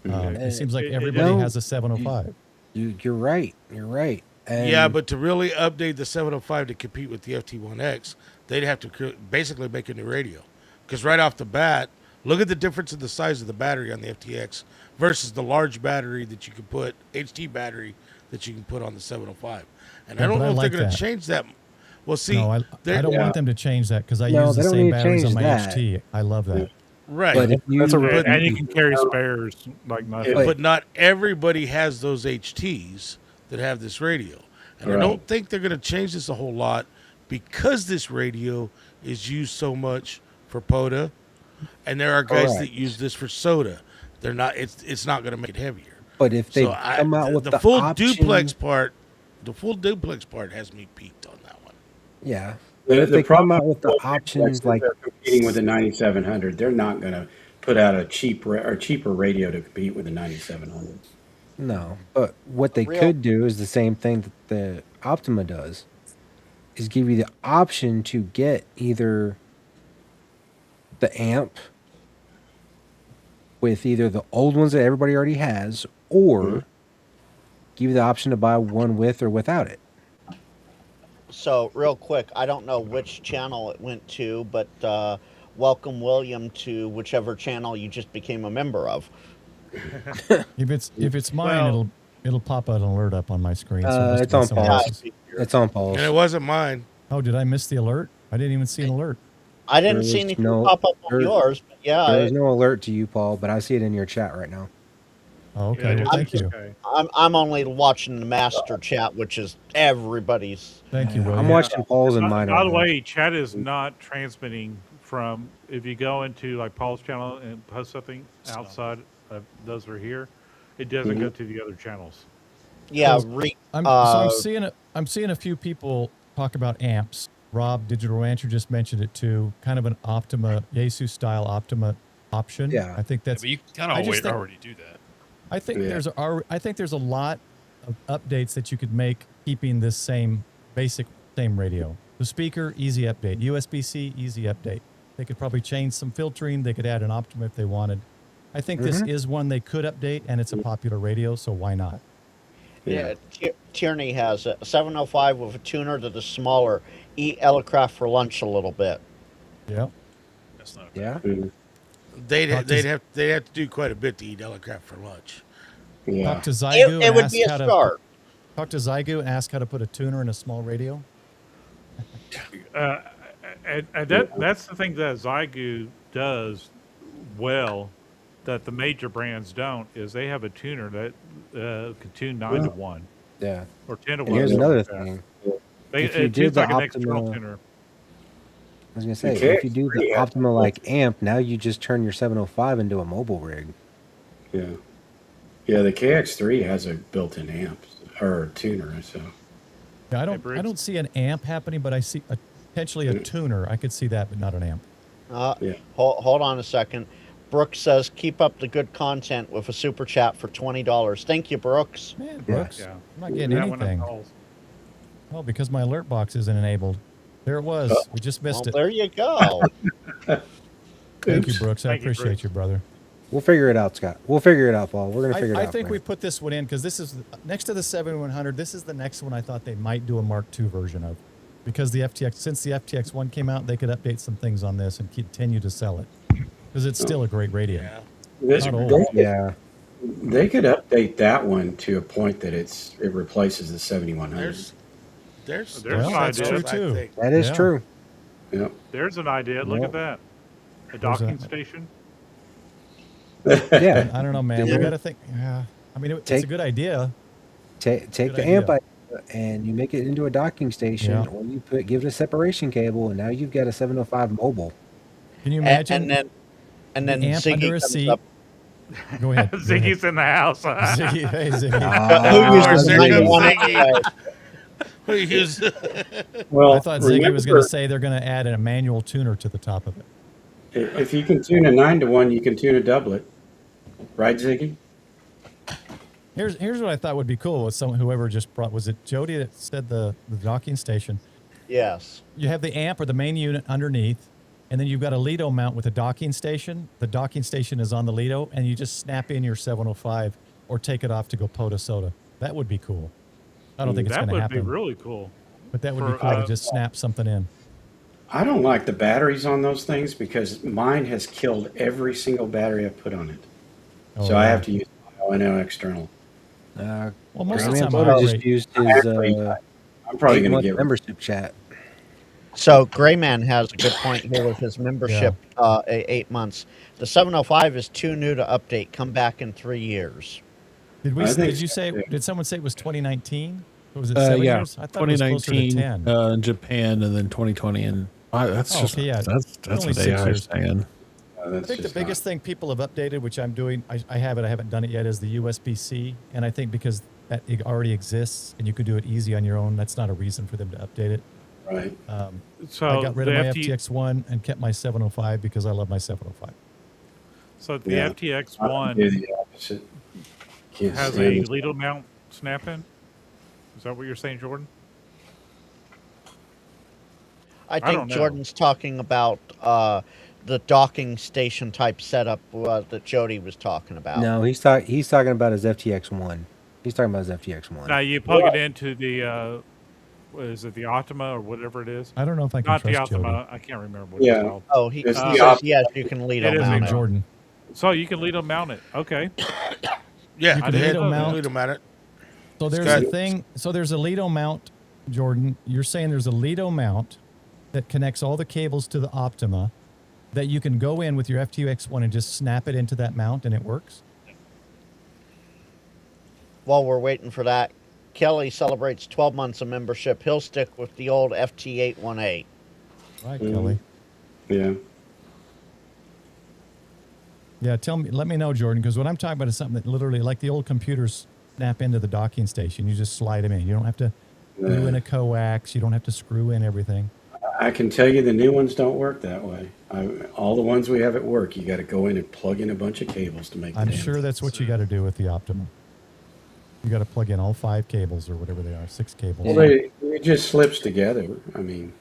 it seems like everybody No. has a 705. You're right. You're right. And Yeah, but to really update the 705 to compete with the FT1X, they'd have to basically make a new radio. Because right off the bat, look at the difference in the size of the battery on the FTX versus the large battery that you can put, HT battery that you can put on the 705. And Yeah, I don't but I know if like they're going that. to change that. Well, see, No, I don't want them to change that because I No, use they the don't same need to batteries on change my that. HT. I love that. right. But if you, And you can carry spares like nothing. but not everybody has those HTs that have this radio. And I Right. don't think they're going to change this a whole lot because this radio is used so much for POTA, and there are guys that Correct. use this for soda. They're not. It's not going to make it heavier. but if they So come out with the full option, duplex part, the full duplex part has me peaked on that one. yeah. The, If the they come problem out with the is options like they're competing with the 9700, they're not going to put out a cheaper radio to compete with the 9700. no, but what they Real- could do is the same thing that the Optima does, is give you the option to get either the amp with either the old ones that everybody already has, or give you the option to buy one with or without it. So real quick, I don't know which channel it went to, but welcome William to whichever channel you just became a member of. If it's mine, Well- it'll pop an alert up on my screen. It's on someone Paul's. else's. It's on Paul's. And it wasn't mine. Oh, did I miss the alert? I didn't even see an alert. I didn't There see was anything no- pop up on there- yours, but yeah, There's no alert to you, Paul, but I see it in your chat right now. Oh, okay. Yeah, Well, thank you. Okay. I'm only watching the master chat, which is everybody's. Thank you, William. I'm watching Paul's and mine. By right the now. way, chat is not transmitting from. If you go into like Paul's channel and post something outside of those are here, it doesn't go to the other channels. Yeah, I'm seeing a few people talk about amps. Rob, Digital Rancher, just mentioned it too. Kind of an Optima, Yaesu style Optima option. Yeah. I think Yeah, that's. but you kind I of just think- already do that. I think Yeah. there's a lot of updates that you could make keeping this same radio. The speaker, easy update. USB-C, easy update. They could probably change some filtering. They could add an Optima if they wanted. I think this is one they could update, and it's a popular radio, so why not? Yeah, Tierney has a 705 with a tuner that is smaller. Eat Elecraft for lunch a little bit. Yeah. That's not. Yeah. They'd Not they'd to- have they'd have to do quite a bit to eat Elecraft for lunch. Yeah. Talk to Zygu It and would ask be a how to start. talk to Zygu and ask how to put a tuner in a small radio. And that's the thing that Zygu does well that the major brands don't is they have a tuner that can tune 9 to 1 Yeah. or 10 to And 1. here's something another like that. thing. They, If you it did tunes the like an external Optima- tuner. I was gonna say, Okay, if you do the pretty Optima like amp, now you just turn your 705 into a mobile rig. Yeah. Yeah, the KX3 has a built-in amp or tuner, so Yeah, I Briggs. don't see an amp happening, but I see potentially a tuner. I could see that, but not an amp. Yeah. Hold on a second. Brooks says, keep up the good content with a super chat for $20. Thank you, Brooks. Man, Brooks, Yeah. I'm not getting That one anything. calls. Oh, because my alert box isn't enabled. There it was. We just missed Well, it. there you go. Thank you, Brooks. I Thank you, appreciate Brooks. you, brother. We'll figure it out, Scott. We'll figure it out, Paul. We're gonna figure it I out. think we Frank. put this one in because this is next to the 7100. This is the next one I thought they might do a Mark II version of, because since the FTX one came out, they could update some things on this and continue to sell it because it's still a great radio. Yeah. This, Not old. Yeah. they could update that one to a point that it replaces the 7100. There's Well, that's those, true, I too. think. That is Yeah. true. Yep. There's an idea. Look Well, at that. A there's docking a- station. Yeah. I don't know, man. Yeah. We got to think. Yeah. I mean, it's Take- a good idea. Take Good the idea. amp idea and you make it into a docking station, Yeah. or you give it a separation cable, and now you've got a 705 mobile. Can you imagine? And then the amp Ziggy under a comes seat. up. Go ahead. Go ahead. Ziggy's in the house. Ziggy. Hey, Ziggy. Who course, uses there the comes 91 Ziggy. anyway? We use- Well, I thought Ziggy was going remember, to say they're going to add a manual tuner to the top of it. if you can tune a 9 to 1, you can tune a doublet. Right, Ziggy? Here's what I thought would be cool with whoever just brought, was it Jody that said the docking station? Yes. You have the amp or the main unit underneath, and then you've got a Lido mount with a docking station. The docking station is on the Lido, and you just snap in your 705 or take it off to go pot a soda. That would be cool. I don't think it's That going to would be happen, really cool. but that would be for, cool to just snap something in. I don't like the batteries on those things because mine has killed every single battery I put on it. Oh, So I yeah. have to use my own Well, most of the Graham time, I Motor just operate. used his I'm probably going to 8-month get membership chat. So Grayman has a good point here with his membership, 8 months. The 705 is too new to update. Come back in 3 years. Did you say? Did someone say it was 2019? Or was it 7 Yeah, years? I thought it was closer to 2019 10. in Japan, and then 2020 and that's Oh, just okay, yeah. that's Only what 6 AI is years. saying. I think the biggest thing people have updated, which I'm doing, I haven't done it yet, is the USB-C. And I think because that it already exists and you could do it easy on your own, that's not a reason for them to update it. right. So I got rid of the my FTX1 and kept my 705 because I love my 705. So the Yeah. FTX I one do the opposite. Can't has stand a it. Lido mount snap-in. Is that what you're saying, Jordan? I don't think know. Jordan's talking about the docking station type setup that Jody was talking about. No, he's talking about his FTX1. He's talking about his FTX1. Now you plug it into the is it the Optima or whatever it is? I don't know if I can Not the trust Jody. Optima. I can't remember what Yeah. it's called. Oh, he It's the says op- yes, you can lead It them is out. Hey, a- Jordan. So you can lead them mount it. Okay. Yeah, You go can ahead. lead 'em out. Lead 'em at it. So there's Scott. a thing. So there's a Lido mount, Jordan. You're saying there's a Lido mount that connects all the cables to the Optima that you can go in with your FTX1 and just snap it into that mount and it works? While we're waiting for that, Kelly celebrates 12 months of membership. He'll stick with the old FT818. Right, Kelly. Yeah. Yeah, let me know, Jordan, because what I'm talking about is something that literally, like the old computers snap into the docking station. You just slide them in. You don't have to glue in a coax. You don't have to screw in everything. I can tell you the new ones don't work that way. All the ones we have at work, you got to go in and plug in a bunch of cables to make. I'm the sure that's what you got to do with the Optima. You got to plug in all 5 cables or whatever they are, 6 cables. Well, it just slips together. I mean,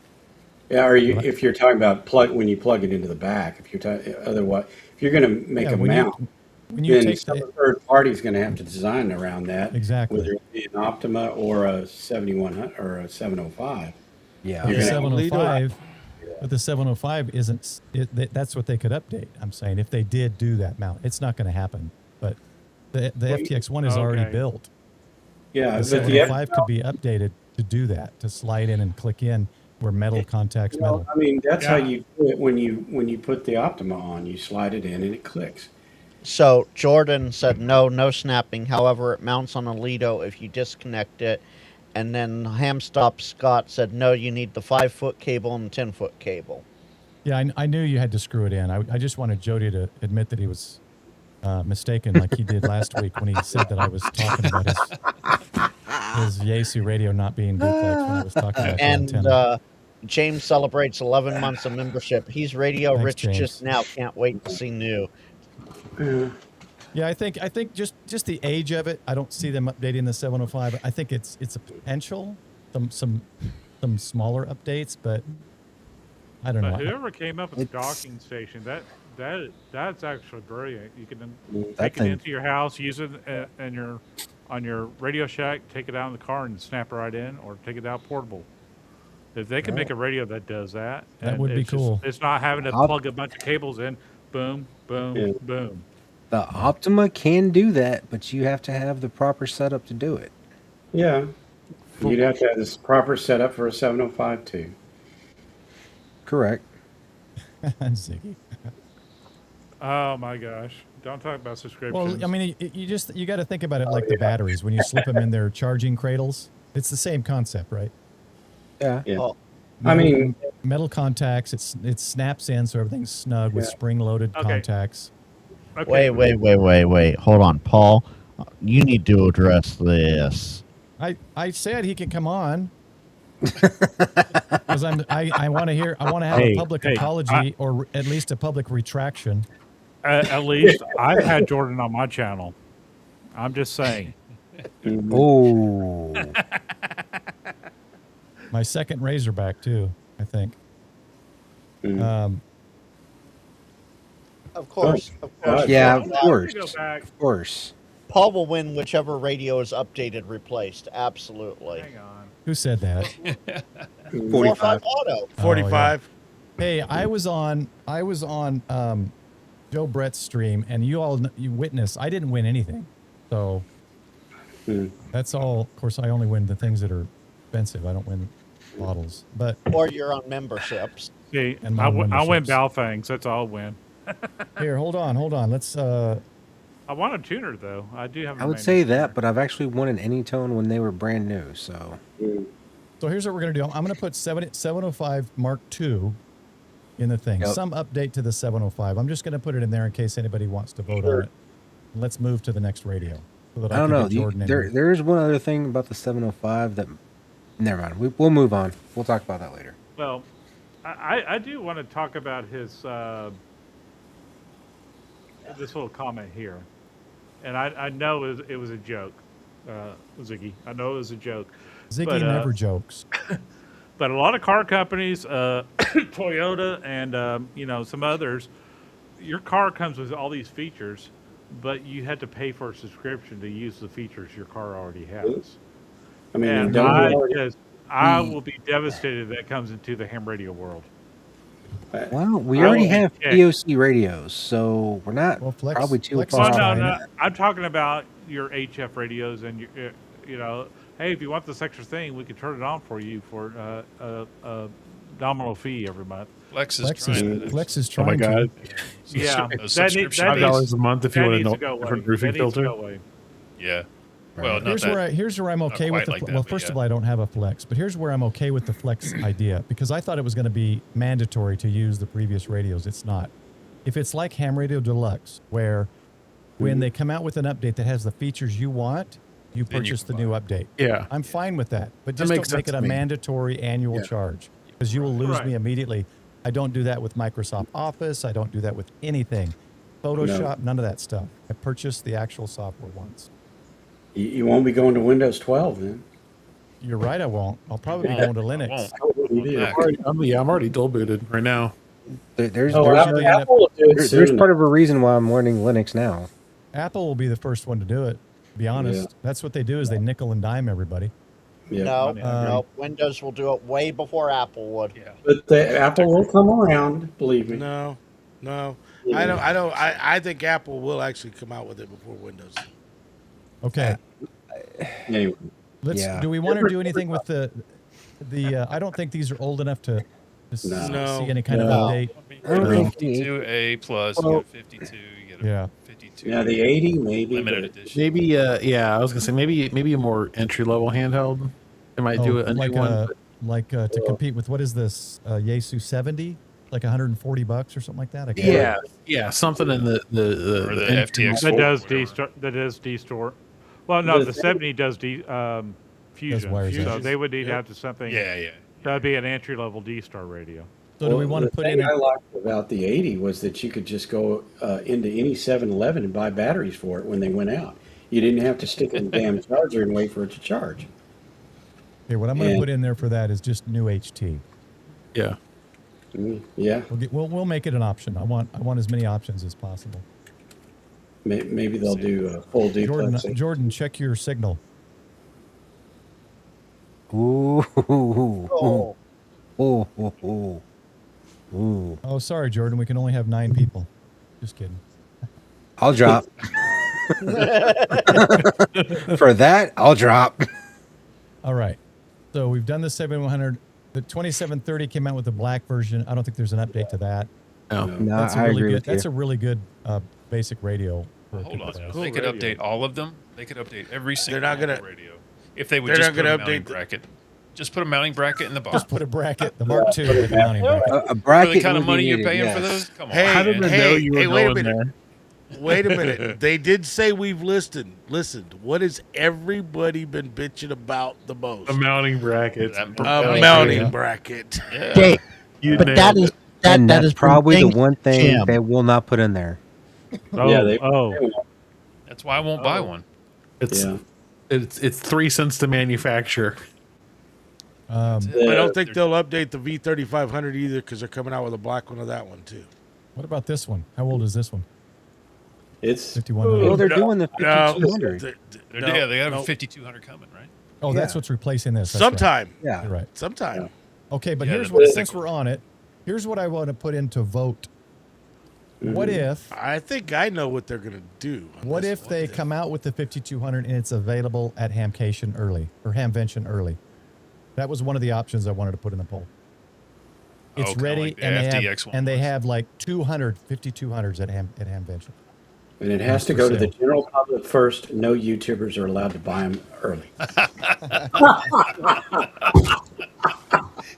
yeah. Or if you're talking about when you plug it into the back, if you're otherwise, if you're going to make a mount, when you then take some third party is going to have to design around that. Exactly. Whether it be an Optima or a 7100 or a 705. Yeah. But the You're gonna 705, but the 705 isn't. That's what they could update. I'm saying if they did do that mount, it's not going to happen. But the FTX1 is already built. Yeah, The but 705 could be updated to do that, to slide in and click in where metal contacts metal. I mean, that's how you do it when you put the Optima on. You slide it in and it clicks. So Jordan said no snapping. However, it mounts on a Lido if you disconnect it. And then Hamstop Scott said no, you need the 5-foot cable and the 10-foot cable. Yeah, I knew you had to screw it in. I just wanted Jody to admit that he was mistaken, like he did last week when he said that I was talking about his Yaesu radio not being duplex when I was talking about the antenna. And James celebrates 11 months of membership. He's radio Thanks, rich James. just now. Can't wait to see new. Yeah, I think just the age of it. I don't see them updating the 705. I think it's a potential, some smaller updates, but I don't know. But whoever came up with the docking station, that's actually brilliant. You can take it into your house, use it on your Radio Shack, take it out in the car and snap it right in, or take it out portable. If they can make a radio that does that, That would be cool. It's not having to plug a bunch of cables in. Boom, boom, boom. The Optima can do that, but you have to have the proper setup to do it. Yeah, you'd have to have this proper setup for a 705 too. Correct. Ziggy. Oh my gosh! Don't talk about subscriptions. Well, I mean, you got to think about it like the batteries when you slip them in their charging cradles. It's the same concept, right? Yeah. Well, I mean, metal contacts. It snaps in, so everything's snug with spring-loaded contacts. Okay. Wait. Hold on, Paul. You need to address this. I said he can come on because I want to have a public apology or at least a public retraction. At least I've had Jordan on my channel. I'm just saying. Oh. My second Razorback too, I think. Of course. Yeah, of I'm gonna course. go back. Of course. Paul will win whichever radio is updated, replaced. Absolutely. Hang on. Who said that? 45 Auto. 45. Hey, I was on Joe Brett's stream, and you witnessed I didn't win anything. So that's all. Of course, I only win the things that are expensive. I don't win models. But Or you're on memberships. See, And I my win memberships. Balfangs. That's all I win. here, hold on. Let's. I want a tuner though. I do have. I would say that, but I've actually won an Anytone when they were brand new. So So here's what we're gonna do. I'm gonna put 705 Mark II in the thing. Yep. Some update to the 705. I'm just gonna put it in there in case anybody wants to vote on it. Let's move to the next radio. So that I don't can know. get Jordan in here. There is one other thing about the 705 that. Never mind. We'll move on. We'll talk about that later. Well, I do want to talk about his this little comment here, and I know it was a joke, Ziggy. I know it was a joke. Ziggy never jokes. But a lot of car companies, Toyota and some others, your car comes with all these features, but you had to pay for a subscription to use the features your car already has. I mean, And don't I will be devastated if that comes into the ham radio world. Well, we I already will be have kicked. POC radios, so we're not Well, Flex- probably too Flex far is off. Well, trying no, it. no. I'm talking about your HF radios and your, you know, hey, if you want this extra thing, we can turn it on for you for a nominal fee every month. Flex is trying that. Flex is Oh my trying God. to. Yeah, A that subscription needs- $5 a month if you that want needs a to go away. different That roofing needs to filter. go away. Yeah. Well, not Here's where I'm okay with quite the like that, well. but First yeah. of all, I don't have a Flex, but here's where I'm okay with the Flex idea because I thought it was going to be mandatory to use the previous radios. It's not. If it's like Ham Radio Deluxe, where when they come out with an update that has the features you want, you Then you purchase the can new buy update. Yeah. I'm fine with that, but That just makes don't make sense it a to me. mandatory annual charge because you will lose Right. me immediately. I don't do that with Microsoft Office. I don't do that with anything. Photoshop, none of that stuff. I purchased the actual software once. You won't be going to Windows 12 then. You're right, I won't. I'll probably be going to I Linux. won't. Mac. I'm already dual booted right now. There's Oh, there's, usually Apple will do it there's soon. part of a reason why I'm learning Linux now. Apple will be the first one to do it. To be honest, Yeah. that's what they do is they nickel and dime everybody. Yeah. No, Windows will do it way before Apple would. Yeah. But Apple will come around, believe me. No. Yeah. I think Apple will actually come out with it before Windows. Okay, Anyway, let's. Yeah. Do we want to do anything with the? I don't think these are old enough to No. see any kind of No. update. I don't think 52A plus, you get a 52, you get a Yeah. 52. yeah, the 80 maybe. limited but- edition. Maybe, yeah, I was gonna say maybe a more entry level handheld. They might do a like new one. to compete with what is this Yaesu 70? Like $140 or something like that. I can't Yeah, something in the Or the entry FTX. level. That does whatever. That does D-store. Well, no, The the 70 does Fusion. wires So in. they would need to have to something. Yeah. That'd be an entry level D-Star radio. So do we Well, want to the put thing in? I liked about the 80 was that you could just go into any 7-Eleven and buy batteries for it when they went out. You didn't have to stick in the damn charger and wait for it to charge. Okay, what I'm going to and- put in there for that is just new HT. Yeah. Yeah, We'll make it an option. I want as many options as possible. maybe they'll do a full duplexing. Jordan, check your signal. Ooh. Oh. Ooh. Ooh. Ooh. Oh, sorry, Jordan. We can only have 9 people. Just kidding. I'll drop. For that, I'll drop. All right. So we've done the 7100. The 2730 came out with the black version. I don't think there's an update to that. No. No, That's a I really agree good. with That's you. a really good basic radio. for a Hold good on. price. They could radio. update all of them. They could update every single not gonna- radio. If they would they're just not put gonna a mounting update the- bracket. Just put a mounting bracket in the Just bottom. put a bracket, the Mark II with the mounting bracket. A For bracket the kind of would be money you're needed, paying yes. for those? Come on. Hey, How did they know you were wait a going minute. there? Wait a minute. They did say we've listened. What has everybody been bitching about the most? A mounting bracket. That A mounting mounting bracket. Yeah. Dave, You but nailed that it. is And that that's is probably the things one thing jam. they will not put in there. Oh, Yeah, they- That's why I won't buy one. It's Yeah. it's 3 cents to manufacture. I don't think they'll update the V3500 either because they're coming out with a black one of that one too. What about this one? How old is this one? It's 5100. Well, they're No, doing the No, 5200. Yeah, they have no. a 5200 coming, right? Oh, that's Yeah. what's replacing this. That's right. Sometime. Yeah. You're right. Sometime. Okay, but Yeah, here's the what, thick since one. we're on it, here's what I want to put into vote. What if I think I know what they're gonna do. on what this if one. they come out with the 5200 and it's available at Hamcation early or Hamvention early? That was one of the options I wanted to put in the poll. It's kinda ready like the and FDX one they was. have like 200 5200s at Hamvention. and it has to for go to the sale. general public first. No YouTubers are allowed to buy them early.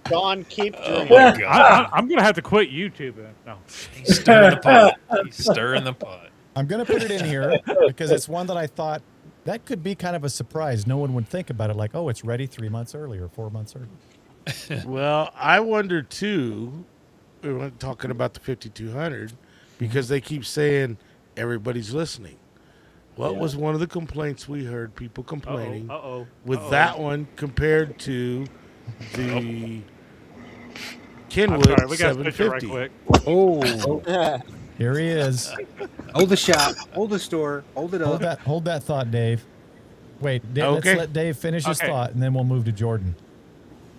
Don, keep Oh dreaming. my god. I'm gonna have to quit YouTube. Then. No. He's stirring the pot. He's stirring the pot. I'm going to put it in here because it's one that I thought that could be kind of a surprise. No one would think about it like, oh, it's ready 3 months early or 4 months early. Well, I wonder too. We were talking about the 5200 because they keep saying everybody's listening. What Yeah. was one of the complaints we heard people complaining Uh-oh. with that one compared to the I'm Kenwood sorry, we got to switch it right 750? quick. Oh, Here he is. hold the shop, hold the store, hold it up. Hold that thought, Dave. Wait, Dave, Okay. let's let Dave finish his Okay. thought and then we'll move to Jordan.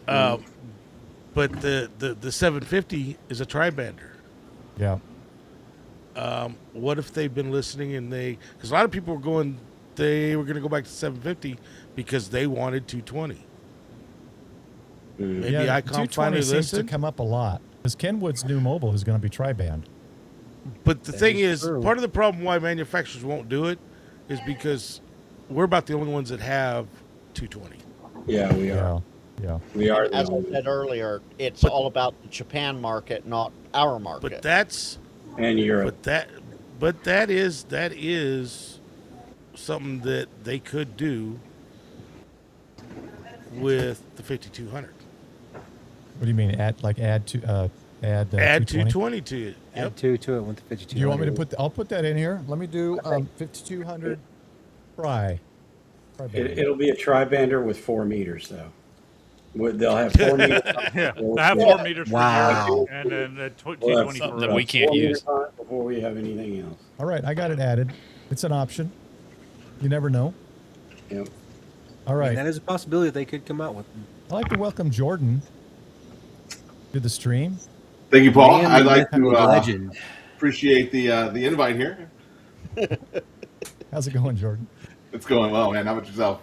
But the 750 is a tri-bander. Yeah. What if they've been listening and because a lot of people were going to go back to 750 because they wanted 220. Maybe Yeah, ICOM 220 finally seems to listened. come up a lot because Kenwood's new mobile is going to be tri-band. But the thing is is, true. part of the problem why manufacturers won't do it is because we're about the only ones that have 220. Yeah, we are. Yeah. We are. The As I only- said earlier, it's all about the Japan market, not our market. But that's And Europe. but that is something that they could do with the 5200. What do you mean? Add 220 to it. Add Yep. 2 to it with the 52. Do you want me to put? I'll put that in here. Let me do 5200 tri. It'll be a tri-bander with 4 meters, though. They'll have 4 meters. Yeah, I have 4 meters for Wow. you, and then 220 Well, that's for something that us. we can't 4 use. meters on it before we have anything else. All right, I got it added. It's an option. You never know. Yep. All right. That is a possibility they could come out with. I'd like to welcome Jordan to the stream. Thank you, Paul. Man, I'd like a to legend. appreciate the invite here. How's it going, Jordan? It's going well, man. How about yourself?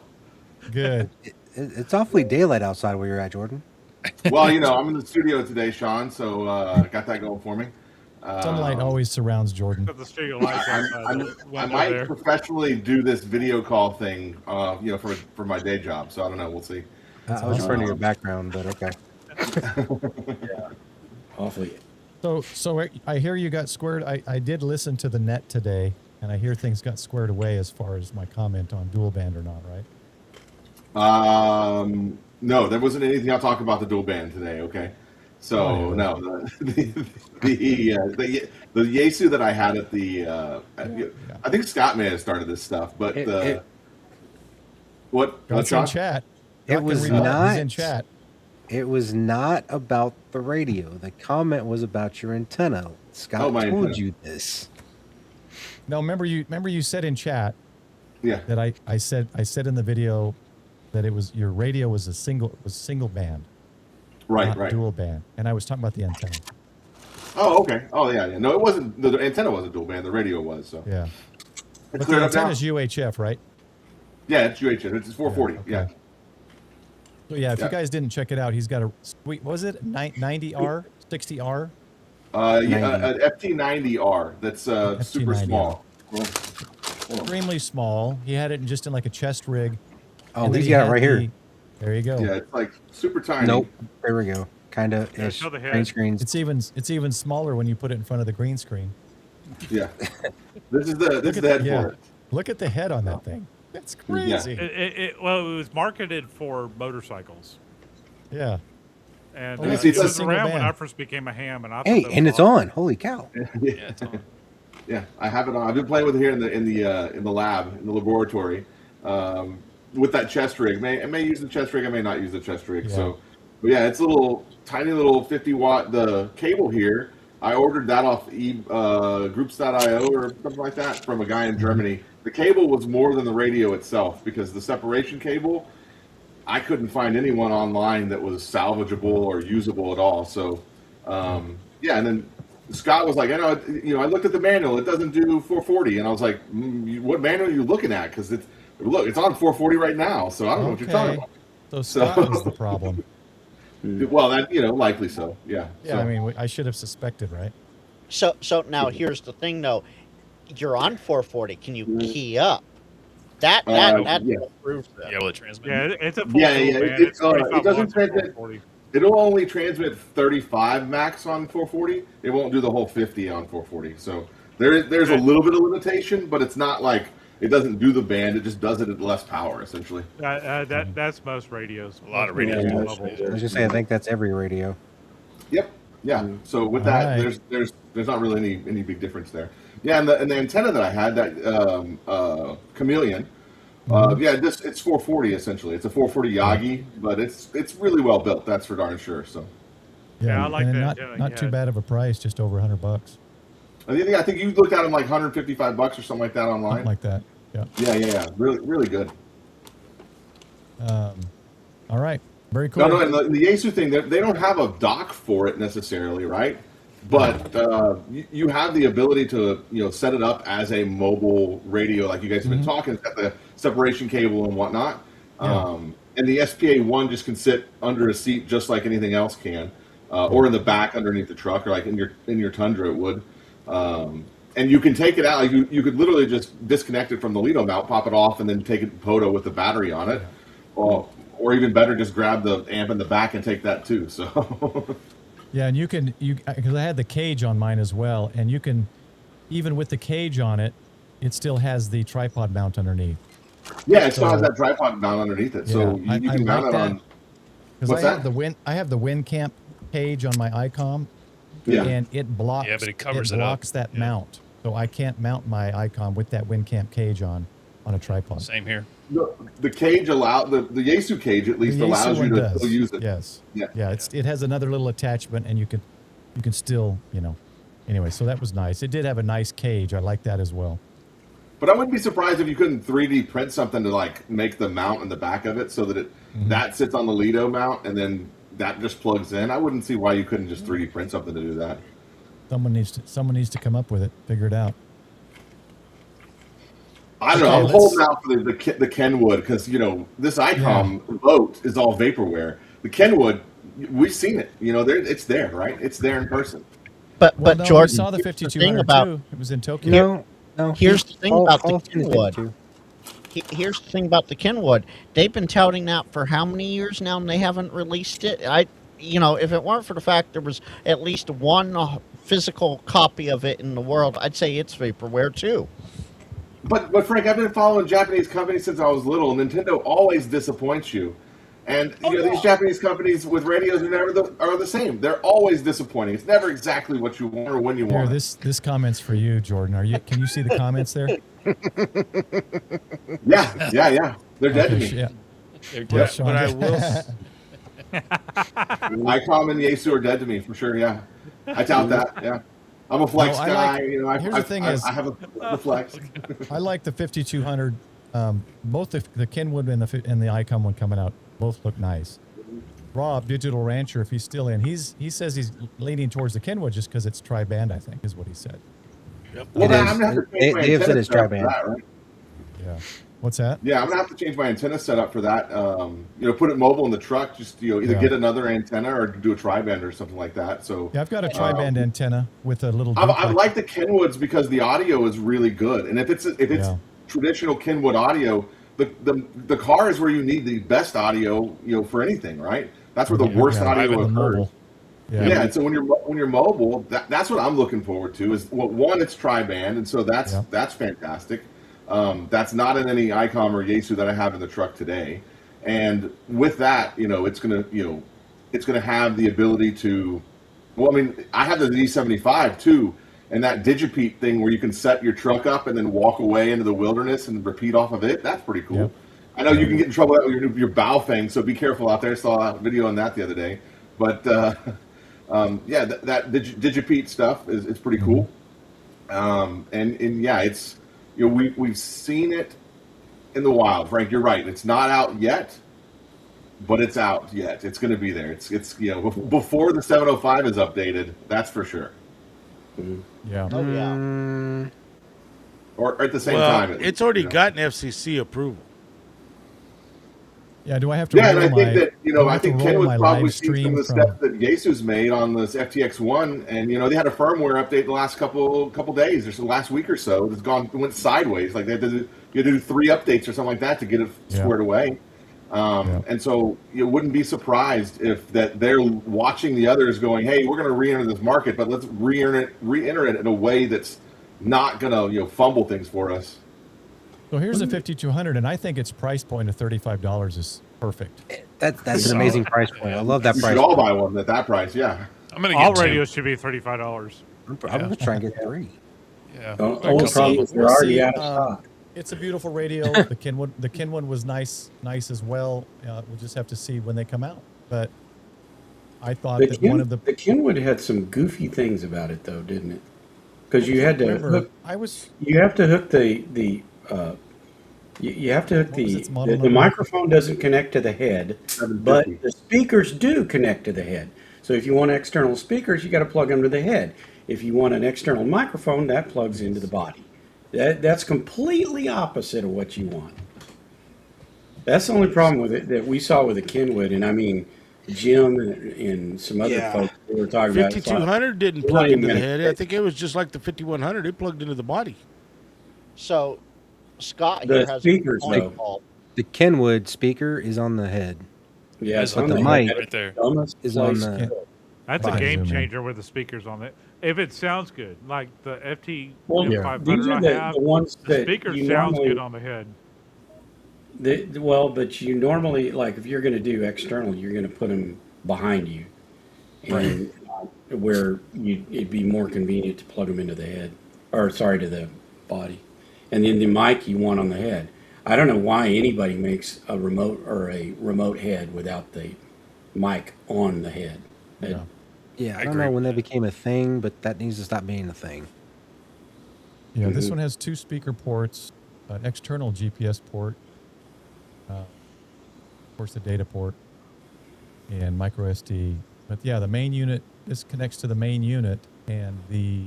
Good. It's awfully daylight outside where you're at, Jordan. Well, I'm in the studio today, Sean, so got that going for me. Sunlight always surrounds Jordan. Got the studio lights outside the I window might there. professionally do this video call thing, for my day job. So I don't know. We'll see. I was referring to your background, but okay. Awfully. So I hear you got squared. I did listen to the net today, and I hear things got squared away as far as my comment on dual band or not, right? No, there wasn't anything I'll talk about the dual band today. Okay, so no, the Yaesu that I had at the I think Scott may have started this stuff, but what? It's in chat. It Dr. was Reebok not. is in chat. It was not about the radio. The comment was about your antenna. Scott my told antenna. you this. No, remember you said in chat Yeah. that I said in the video that it was your radio was single band, Right, not right. dual band, and I was talking about the antenna. Oh, okay. Oh, yeah. No, it wasn't. The antenna wasn't dual band. The radio was. So Yeah, It's but the cleared up now? antenna is UHF, right? Yeah, it's UHF. It's 440. Okay. Yeah. So yeah, if Yeah. you guys didn't check it out, he's got a sweet. Was it 90R, 60R? An FT90R. That's super FT90R. small. Well, Extremely small. He had it just in like a chest rig. Oh, and then he's he got it had right here. There you go. yeah, it's like super tiny. Nope. There we go. Kind of Yeah, ish. show the head. Green screens. It's even smaller when you put it in front of the green screen. Yeah. This is the head for it. Look at the head on that thing. That's crazy. Well, it was marketed for motorcycles, Yeah. and Oh, you it see, was it's a around single when band. I first became a ham, and I thought Hey, that was and it's awesome. on. Holy cow. Yeah, it's on. Yeah, I have it on. I've been playing with it here in the lab, in the laboratory, with that chest rig. I may use the chest rig. I may not use the chest rig. Yeah. So, but yeah, it's a tiny little 50 watt. The cable here, I ordered that off groups.io or something like that from a guy in Germany. The cable was more than the radio itself because the separation cable, I couldn't find anyone online that was salvageable or usable at all. So, yeah, and then Scott was like, I looked at the manual. It doesn't do 440, and I was like, what manual are you looking at? Because it's on 440 right now. So I don't know what you're talking about. So Scott was the problem. Well, that likely so. Yeah. Yeah, So, I mean, I should have suspected, right? So now here's the thing, though. You're on 440. Can you key up? That's yeah. what proves that. Yeah, will it transmit? Yeah, it's a full Yeah, dual yeah, band. it It's 25 doesn't watts for transmit- 440. it'll only transmit 35 max on 440. It won't do the whole 50 on 440. So there's a little bit of limitation, but it's not like it doesn't do the band. It just does it at less power, essentially. That's most radios. A lot of Most radios do level. that. I was just saying, I think that's every radio. Yep. Yeah. So with that, Alright. there's not really any big difference there. Yeah, and the antenna that I had, that Chameleon, yeah, it's 440 essentially. It's a 440 Yagi, but it's really well built. That's for darn sure. So Yeah, I like and that. Not too bad of a price, just over $100, I think you looked at them like $155 or something like that online. something like that. Yeah. Yeah. Really good. All right. Very cool. No, and the Yaesu thing, they don't have a dock for it necessarily, right? But you have the ability to set it up as a mobile radio, like you guys have been talking. It's got the separation cable and whatnot. Yeah. And the SPA-1 just can sit under a seat just like anything else can, or in the back underneath the truck, or like in your Tundra it would. And you can take it out. Like you could literally just disconnect it from the Lido mount, pop it off, and then take it POTO with the battery on it. Or even better, just grab the amp in the back and take that too. So. Yeah, and because I had the cage on mine as well, and you can, even with the cage on it, it still has the tripod mount underneath. Yeah, it still has that tripod mount underneath it, so you can mount it on. Because I have the WinCamp cage on my ICOM, and it blocks. Yeah, but it covers that mount, so I can't mount my ICOM with that WinCamp cage on a tripod. Same here. The cage the Yaesu cage at least allows you to still use it. Yes. Yeah. It has another little attachment, and you can still Anyway, so that was nice. It did have a nice cage. I like that as well. But I wouldn't be surprised if you couldn't 3D print something to like make the mount in the back of it so that that sits on the Lido mount and then that just plugs in. I wouldn't see why you couldn't just 3D print something to do that. Someone needs to come up with it, figure it out. I don't know. I'm holding out for the Kenwood because this ICOM boat is all vaporware. The Kenwood, we've seen it. It's there, right? It's there in person. But Jordan, we saw the 5200 too. It was in Tokyo. No. Here's the thing about the Kenwood. Here's the thing about the Kenwood. They've been touting that for how many years now, and they haven't released it. If it weren't for the fact there was at least one physical copy of it in the world, I'd say it's vaporware too. But Frank, I've been following Japanese companies since I was little. Nintendo always disappoints you, and these Japanese companies with radios are the same. They're always disappointing. It's never exactly what you want or when you want. This comment's for you, Jordan. Can you see the comments there? Yeah. They're dead to me. Yeah. But I will. ICOM and Yaesu are dead to me for sure. Yeah, I doubt that. Yeah. I'm a flex guy. Here's the thing is, I have a flex. I like the 5200. Both the Kenwood and the ICOM one coming out both look nice. Rob, Digital Rancher, if he's still in, he says he's leaning towards the Kenwood just because it's tri-band, I think, is what he said. Yep. Well, I'm gonna have to change my antenna setup for that, right? Yeah. What's that? Yeah, I'm gonna have to change my antenna setup for that. Put it mobile in the truck. Just either get another antenna or do a tri-band or something like that. So yeah, I've got a tri-band antenna with a little. I like the Kenwoods because the audio is really good, and if it's traditional Kenwood audio, the car is where you need the best audio. For anything, right? That's where the worst audio occurs. Yeah, and so when you're mobile, that's what I'm looking forward to. Is one, it's tri-band, and so that's fantastic. That's not in any ICOM or Yaesu that I have in the truck today, and with that, it's gonna have the ability to. Well, I mean, I have the D75 too, and that Digipeat thing where you can set your truck up and then walk away into the wilderness and repeat off of it. That's pretty cool. Yep. I know you can get in trouble with your bow thing, so be careful out there. I saw a video on that the other day, but that Digipeat stuff is pretty cool, it's. We've seen it in the wild. Frank, you're right. It's not out yet, but it's out yet. It's going to be there. It's before the 705 is updated. That's for sure. Yeah. Oh yeah. Or at the same time. It's already gotten FCC approval. Yeah. Do I have to? Yeah, and I think that I think Ken was probably seen some of the steps that Yaesu's made on this FTX1, and they had a firmware update the last couple days, or the last week or so. It's went sideways. Like they had to do 3 updates or something like that to get it squared away. And so you wouldn't be surprised if that they're watching the others, going, "Hey, we're going to re-enter this market, but let's re-enter it in a way that's not going to fumble things for us." So here's the 5200, and I think its price point of $35 is perfect. That's an amazing price point. I love that price. We should all buy one at that price. Yeah. I'm gonna get all radios should be $35. I'm gonna try and get 3. Yeah. Only problem is they're already out of stock. It's a beautiful radio. The Kenwood was nice as well. We'll just have to see when they come out. But I thought the Kenwood had some goofy things about it, though, didn't it? Because you had to hook. You have to hook the You have to hook What was its model the number? microphone doesn't connect to the head, but the speakers do connect to the head. So if you want external speakers, you got to plug them to the head. If you want an external microphone, that plugs into the body. That's completely opposite of what you want. That's the only problem with it that we saw with the Kenwood, and I mean, Jim and some other folks we were talking about. 5200 didn't plug into the head. I think it was just like the 5100. It plugged into the body. So, Scott The here has speakers, a point though. called. The Kenwood speaker is on the head. Yeah, it's But on the the mic head. right there. Dumbest is on place. the. That's a Fine, game zoom in. changer with the speakers on it. If it sounds good, like the FT Well, M500 these are I the have, ones the that speaker you sounds normally- good on the head. Well, but you normally, like, if you're going to do external, you're going to put them behind you, and where it'd be more convenient to plug them into the head, or sorry, to the body, and then the mic you want on the head. I don't know why anybody makes a remote head without the mic on the head. Yeah, I I don't agree know when with that became a thing, but that needs to stop being a thing. Yeah, this one has 2 speaker ports, an external GPS port, of course the data port, and micro SD. But yeah, the main unit, this connects to the main unit, and the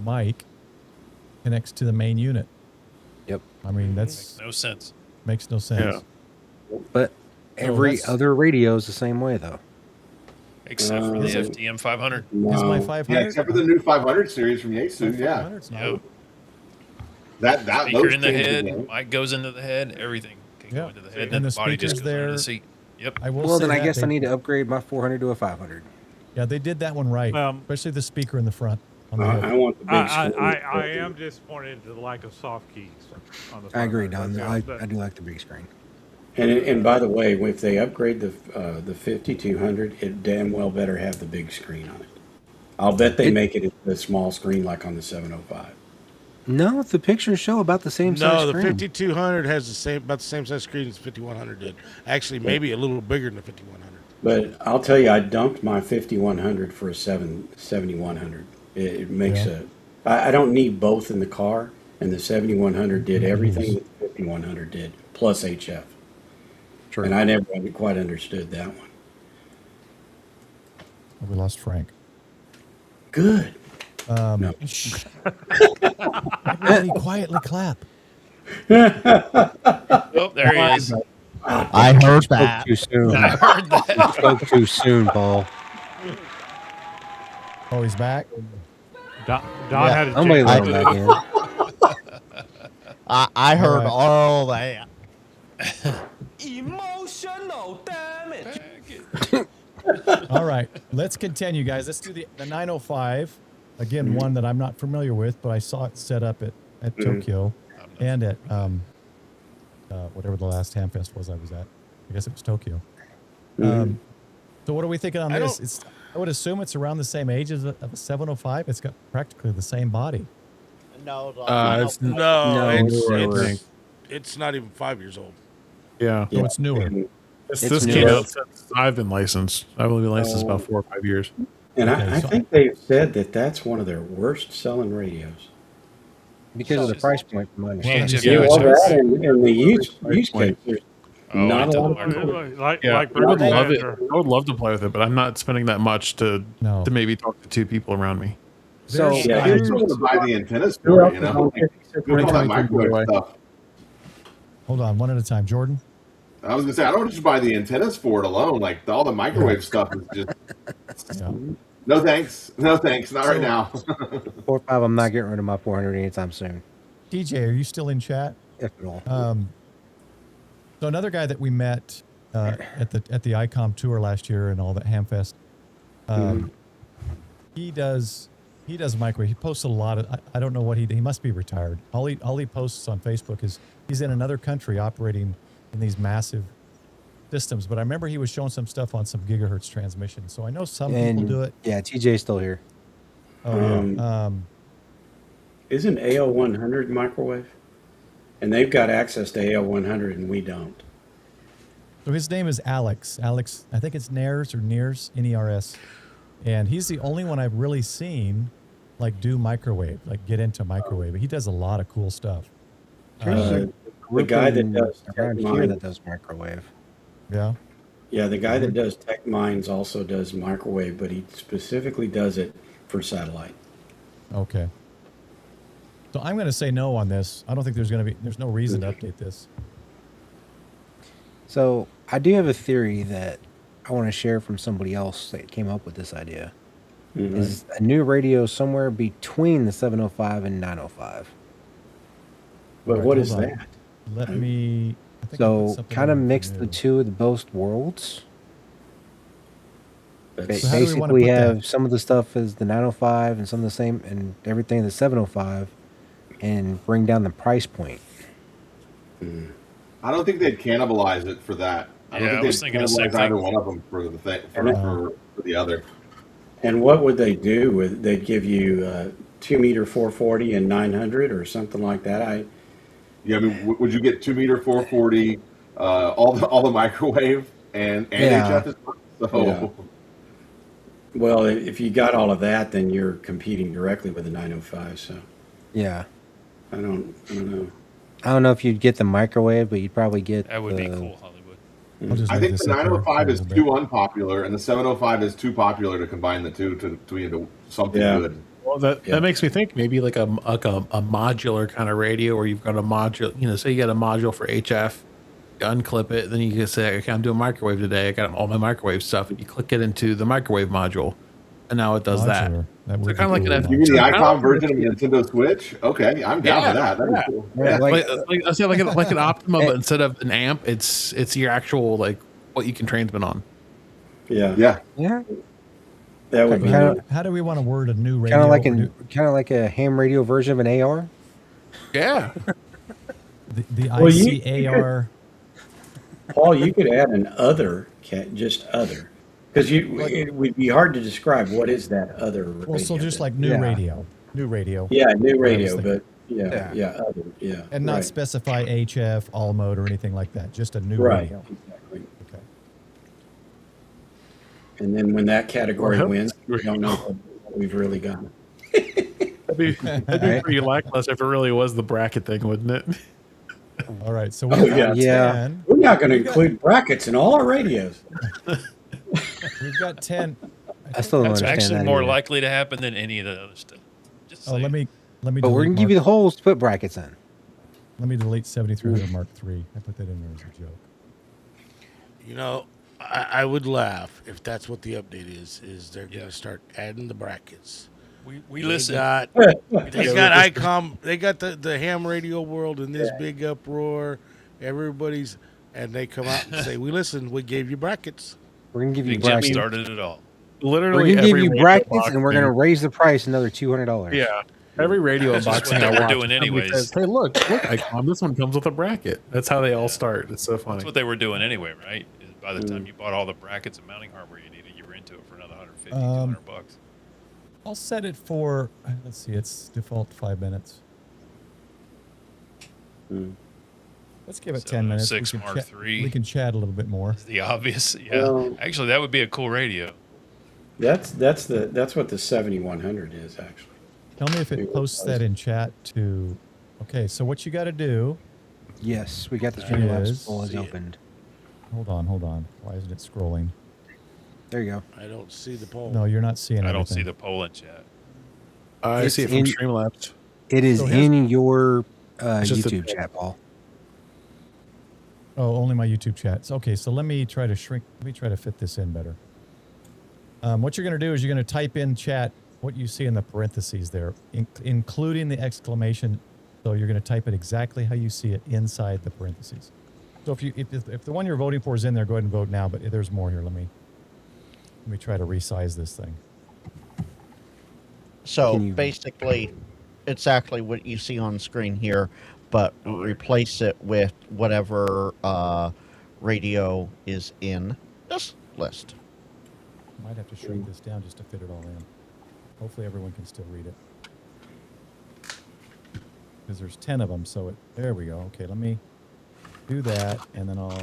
mic connects to the main unit. Yep. I mean, that's No sense. makes no sense. But every that's- other radio is the same way, though. Except for the FTM 500. Is my No. 500? Yeah, except for the new 500 series from Yaesu. Yeah, 500's not. No. that Speaker those in the changed head, again. mic goes into the head, everything can Yeah. go into the head, And and the the body just speakers goes under there- the seat. Yep. I will Well, say then I that guess I they- need to upgrade my 400 to a 500. Yeah, they did that one right, especially the speaker in the front. On the head. I want the big I screen. am disappointed at the lack of soft keys on the. I agree, 500. Don. That's- I do like the big screen. And by the way, if they upgrade the 5200, it damn well better have the big screen on it. I'll bet they make it a small screen like on the 705. No, the pictures show about the same size No, the screen. 5200 has about the same size screen as 5100 did. Actually, maybe a little bigger than the 5100. But I'll tell you, I dumped my 5100 for a 7100. It makes I don't need both in the car, and the 7100 did everything that the 5100 did, plus HF. True. And I never quite understood that one. Oh, we lost Frank. Good. No. Everybody quietly clap. Oh, there he is. I heard that. Too soon. I heard that. Spoke too soon, Paul. Oh, he's back. Don had a Somebody change. let him back in. I heard all that. Emotional damage. All right, let's continue, guys. Let's do the 905. Again, one that I'm not familiar with, but I saw it set up at Tokyo and at whatever the last Hamfest was I was at. I guess it was Tokyo. So what are we thinking on I this? I would assume it's around the same age as a 705. It's got practically the same body. No, it's- No, it's not even 5 years old. Yeah. So it's newer. This new. came out since I've been licensed. I've only been licensed about 4 or 5 years. And Okay, I so- think they've said that that's one of their worst selling radios. Because of the price point, from my understanding. Change Yeah, it. Well, it's- that and the use case, there's Oh, not it a lot doesn't of work. people. Like Yeah, I would River love it. Band I would love to play with it, but I'm not spending that much to No. maybe talk to 2 people around me. So, There's- Yeah, I here's just want to buy the antennas who for else it, you is know? on Like, 56 doing all that Right. microwave stuff. Hold on, one at a time. Jordan? I was gonna say I don't just buy the antennas for it alone. Like all the microwave stuff is just Yeah. no thanks, not right now. 4 or 5, I'm not getting rid of my 400 anytime soon, DJ, are you still in chat? if at all. So another guy that we met at the ICOM tour last year and all that Hamfest, he does microwave. He posts a lot of. I don't know what he must be retired. All he posts on Facebook is he's in another country operating in these massive systems. But I remember he was showing some stuff on some gigahertz transmission. So I know some people do it. Yeah, TJ's still here. Oh yeah. Isn't AL100 microwave? And they've got access to AL100 and we don't. So his name is Alex. Alex, I think it's Ners or Nears, N-E-R-S. And he's the only one I've really seen like do microwave, like get into microwave. He does a lot of cool stuff. There's a group guy that does around tech here mine, that does microwave. Yeah. yeah, the guy that does tech mines also does microwave, but he specifically does it for satellite. Okay. So I'm going to say no on this. I don't think there's no reason to update this. So I do have a theory that I want to share from somebody else that came up with this idea. Mhm. Is a new radio somewhere between the 705 and 905. But All right, what hold is on. that? Let me. I think I put So something kind of in for mix the new. two of the both worlds. That's, So how do we wanna Basically put that? have some of the stuff is the 905 and some of the same and everything the 705 and bring down the price point. I don't think they'd cannibalize it for that. I don't Yeah, I think was they'd thinking the same cannibalize either thing. one of them for the thing for the other. and what would they do with? They'd give you 2-meter 440 and 900 or something like that. Yeah, I mean, would you get 2-meter 440, all the microwave and Yeah. HF? So Yeah. Well, if you got all of that, then you're competing directly with the 905. So Yeah. I don't know. I don't know if you'd get the microwave, but you'd probably get That would be the- cool, Hollywood. I'll just I leave think this the up there for a 905 is little too bit. unpopular, and the 705 is too popular to combine the two to into something Yeah. good. Well, that Yeah. makes me think maybe like a modular kind of radio where you've got a module, say you got a module for HF, you unclip it, then you can say, okay, I'm doing microwave today. I got all my microwave stuff, and you click it into the microwave module, and now it does that. Modular. That would So be kind of like cool. an You mean the Kind of ICOM like version of an- the Nintendo Switch? Okay, I'm down Yeah, for that. That'd yeah. be cool. Yeah, like- I say like an Optima, but instead of an amp, it's your actual like what you can transmit on. Yeah, Yeah, yeah, that would be. Kinda- How do we want to word a new radio? kind of like a ham radio version of an AR. Yeah, the Well, you ICAR. Paul, you could add an other, just other, because it would be hard to describe what is that other. Well, so radio just then? like new Yeah. radio. New radio. Yeah, new radio, thinking. but yeah, other, yeah, And not right. specify HF, all mode, or anything like that. Just a new Right, radio. exactly. Okay. And then when that category Well, wins, we don't know what we've really got. that'd be pretty lackluster if it really was the bracket thing, wouldn't it? All right. So Oh, we've got yeah. 10. We're not going to include brackets in all our radios. We've got 10. I still don't That's understand actually that more either. likely to happen than any of the other stuff. Just Oh, saying. let me But we're delete gonna give you the holes to put brackets in. Let me delete 7300 Mark III. I put that in there as a joke. I would laugh if that's what the update is they're going to start adding the brackets. we listen. They got ICOM. They got the ham radio world in this big uproar. Everybody's, and they come out and say, "We listened. We gave you brackets." We're gonna give you Big Jim brackets. started it all. Literally, We're gonna give every you radio brackets, box and we're gonna thing- raise the price another $200. Yeah, every radio That's just box what thing I they were watch, doing somebody anyways. says, hey, look, Icom, this one comes with a bracket. That's how they all start. It's so funny. That's what they were doing anyway, right? Is by the time you bought all the brackets and mounting hardware you needed, you were into it for another 150, 200 bucks. I'll set it for, let's see, it's default 5 minutes. Let's give it So, 10 minutes. 6 We can Mark chat- III. We can chat a little bit more. The obvious, yeah. Well- Actually, that would be a cool radio. That's what the 7100 is actually. Tell me if it posts that in chat to. Okay, so what you got to do. Yes, we got the Yes. Streamlabs poll is See it. opened. Hold on. Why isn't it scrolling? There you go. I don't see the poll. No, you're not seeing it. I don't see the poll in chat. I It's see it from in- Streamlabs. It is So here's- in your It's just a- YouTube chat, Paul. Oh, only my YouTube chats. Okay, so let me try to fit this in better. What you're going to do is you're going to type in chat what you see in the parentheses there, including the exclamation. So you're going to type it exactly how you see it inside the parentheses. So if the one you're voting for is in there, go ahead and vote now. But there's more here. Let me try to resize this thing. So Can you- basically, exactly what you see on screen here, but replace it with whatever radio is in this list. Might have to shrink this down just to fit it all in. Hopefully everyone can still read it. Because there's 10 of them, so there we go. Okay, let me do that, and then I'll...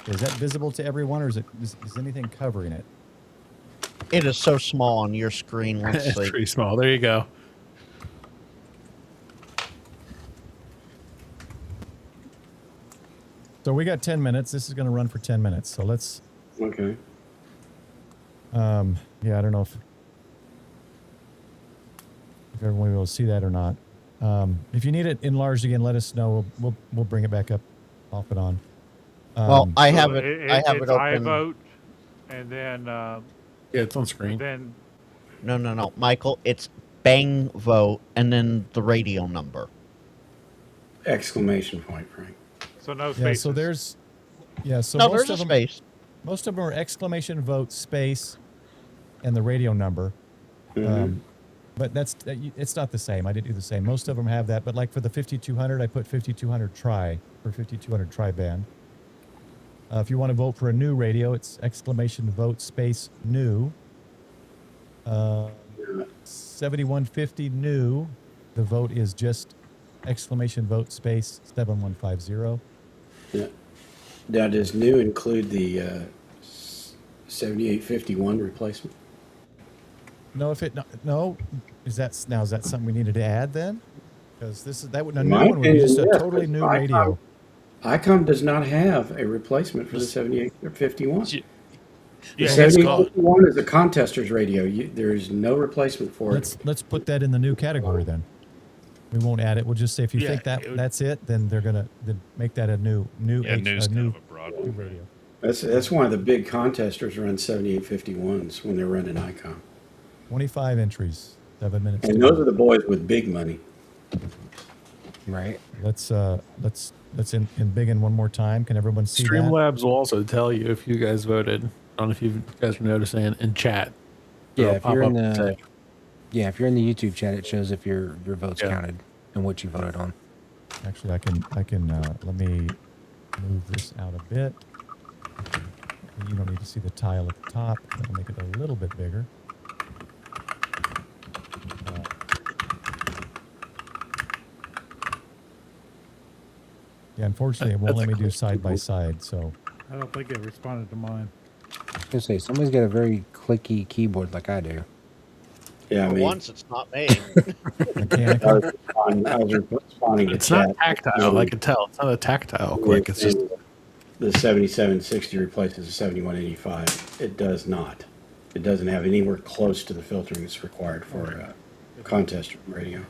Is that visible to everyone, or is anything covering it? It is so small on your screen. Let's It's see. pretty small. There you go. So we got 10 minutes. This is going to run for 10 minutes. So let's. Okay. Yeah, I don't know if everyone will see that or not. If you need it enlarged again, let us know. We'll bring it back up, off and on. Well, I have So it. I have it it's open. iVote, and then Yeah, it's on screen. then No, Michael. It's bang vote and then the radio number. Exclamation point, Frank. so no Yeah, spaces. so there's. Yeah, so No, most there's a of them. space. Most of them are exclamation vote space, and the radio number. But it's not the same. I didn't do the same. Most of them have that, but like for the 5200, I put 5200 try for 5200 tri band. If you want to vote for a new radio, it's exclamation vote space new. 7150 new. The vote is just exclamation vote space 7150. Yeah. Now, does new include the 7851 replacement? No, is that something we needed to add then? Because that would a new My one would be just a opinion, yes, totally but new radio. ICOM does not have a replacement for the 7851. The Yeah, 7851 is a contester's radio. There is no replacement for it. Let's put that in the new category then. We won't add it. We'll just say if you think that's it, then they're gonna make that a new News a kind new of a broad one. radio. That's one of the big contesters run 7851s when they're running ICOM. 25 entries, 7 minutes. And to those go. are the boys with big money. Right. Let's in big in one more time. Can everyone see that? Streamlabs will also tell you if you guys voted. I don't know if you guys are noticing in chat. Yeah, It'll if pop you're in up and the say, if you're in the YouTube chat, it shows if your votes counted and what you voted on. Actually, I can let me move this out a bit. You don't need to see the tile at the top. That'll make it a little bit bigger. Yeah, unfortunately, it won't let me do side by side. So I don't think it responded to mine. I was gonna say somebody's got a very clicky keyboard like I do. Yeah, I For mean, once, it's not me. mechanical. I was responding to it's not chat. tactile. I can tell. It's not a tactile click. It's just The 7760 replaces the 7185. It does not. It doesn't have anywhere close to the filtering that's required for a contest radio.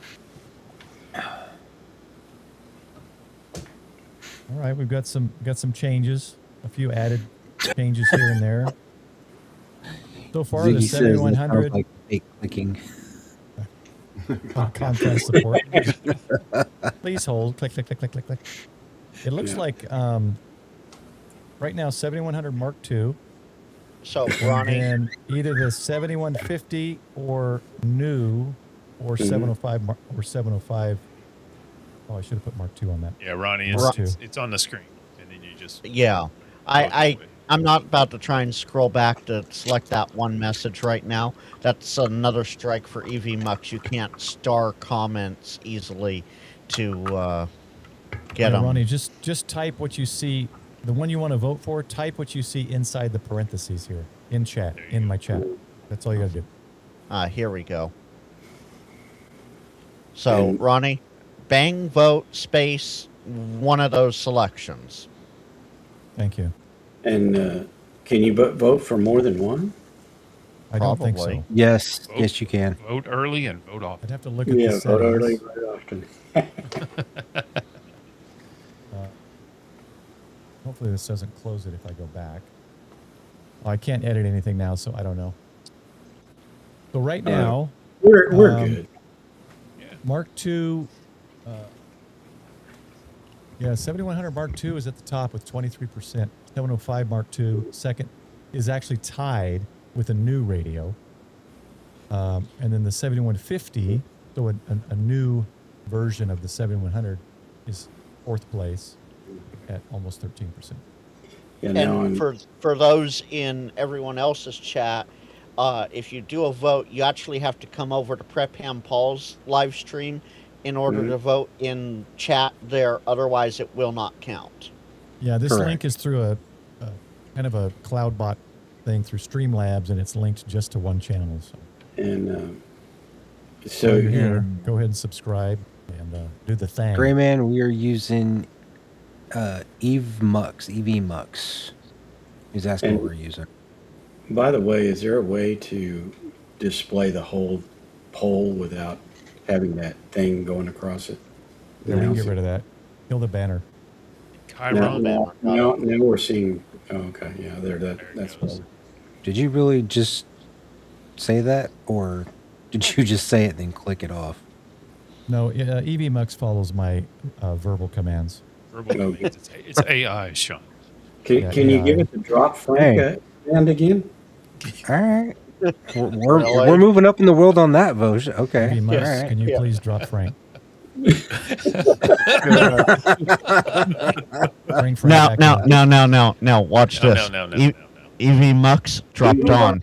All right, we've got some changes, a few added changes here and there. So far, the Ziggy says that sounds 7100 like fake clicking. contest support. Please hold. Click, click, click, click, click, click. It looks like right now 7100 Mark II, So, Ronnie, and either the 7150 or new, or 705 or 705. Oh, I should have put Mark II on that. Yeah, Ronnie, Mark II. it's on the screen, and then you just yeah, I'm not about to try and scroll back to select that one message right now. That's another strike for EVMux. You can't star comments easily to get them. Ronnie, just type what you see. The one you want to vote for, type what you see inside the parentheses here in chat, in my chat. That's all you got to do. Here we go. So, Ronnie, bang vote space one of those selections. Thank you. And can you vote for more than one? I don't think Probably. so. Yes, Vote. yes, you can. vote early and vote often. I'd have to look at the Yeah, settings. vote early, vote often. Hopefully this doesn't close it if I go back. Oh, I can't edit anything now, so I don't know. So right now, We're good. Mark II, yeah, 7100 Mark II is at the top with 23%. 705 Mark II, second, is actually tied with a new radio. And then the 7150, so a new version of the 7100, is fourth place at almost 13%. Yeah, now And for those in everyone else's chat, if you do a vote, you actually have to come over to Prep Ham Paul's live stream in order to vote in chat there. Otherwise, it will not count. Yeah, this Correct. link is through a kind of a cloud bot thing through Streamlabs, and it's linked just to one channel. So, and while so you're here, go ahead and subscribe and do the thing. Gray Man, we are using EV Mux. He's asking And- what we're using. By the way, is there a way to display the whole pole without having that thing going across it? Yeah, we can get rid of that. Kill the banner. Chiron. Now we're seeing. Oh, okay, yeah, that's goes. better. Did you really just say that, or did you just say it then click it off? No, EV Mux follows my verbal commands. Verbal No. commands. It's AI, Sean. Can you give it the drop Frank command again? All right. We're moving up in the world on that, Voj. Okay. EV Mux, All right. can you please drop Frank? Bring Frank back to Now, watch No, this. no, no, no, no, no. EV Mux dropped on.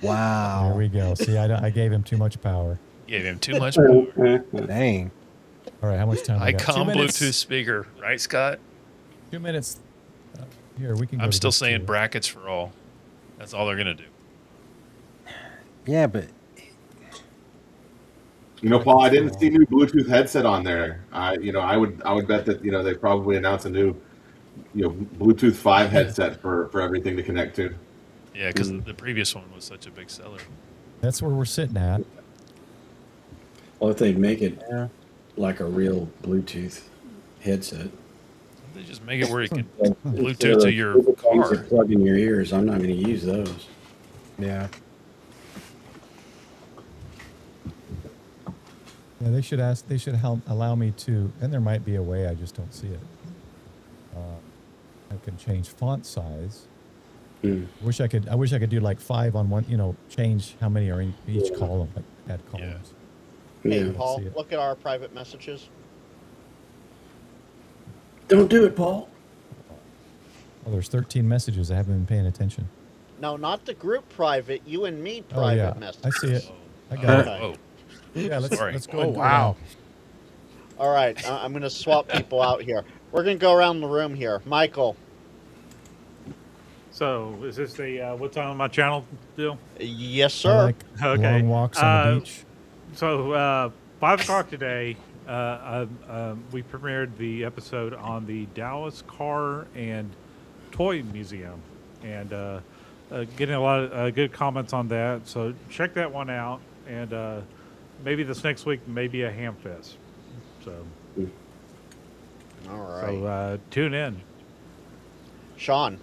Wow. There we go. See, I gave him too much power. Gave him too much power. Dang. All right, how much time? we got? 2 ICOM minutes. Bluetooth speaker, right, Scott? 2 minutes. Here, we can. Go I'm to still this saying too. brackets for all. That's all they're gonna do. Yeah, but Paul, I didn't see new Bluetooth headset on there. I would bet that they probably announce a new, Bluetooth 5 headset for everything to connect to. Yeah, because the previous one was such a big seller. That's where we're sitting at. Well, if they'd make it like a real Bluetooth headset. They just make it where you can Instead Bluetooth of to your things car. that plug in your ears, I'm not going to use those. yeah. Yeah, they should ask. They should allow me to. And there might be a way. I just don't see it. I can change font size. Wish I could. I wish I could do like 5 on one. Change how many are in each column. Like add columns. Hey, Yeah. Paul, See it. look at our private messages. Don't do it, Paul. Oh, there's 13 messages. I haven't been paying attention. No, not the group private. You and me Oh private yeah, messages. I see it. I got it. Oh, Yeah, let's Sorry. let's go. Oh, and go wow. around. All right, I'm going to swap people out here. We're going to go around the room here. Michael. So, is this the what's on my channel deal? Yes, I sir. like Okay. long walks on the beach. So, 5 o'clock today, we premiered the episode on the Dallas Car and Toy Museum, and getting a lot of good comments on that. So check that one out, and maybe this next week, maybe a ham fest. So, All right. so tune in. Sean.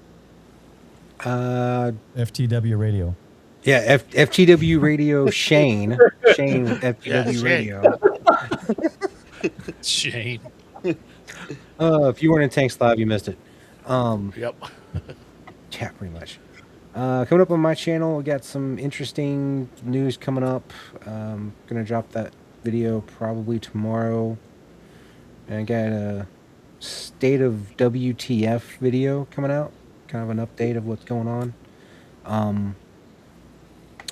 FTW radio. Yeah, FTW Radio Shane. Shane with FTW Shane. Radio. Shane. If you weren't in Tanks Live, you missed it. Yep. Yeah, pretty much. Coming up on my channel, we got some interesting news coming up. Gonna drop that video probably tomorrow. And I got a state of WTF video coming out. Kind of an update of what's going on.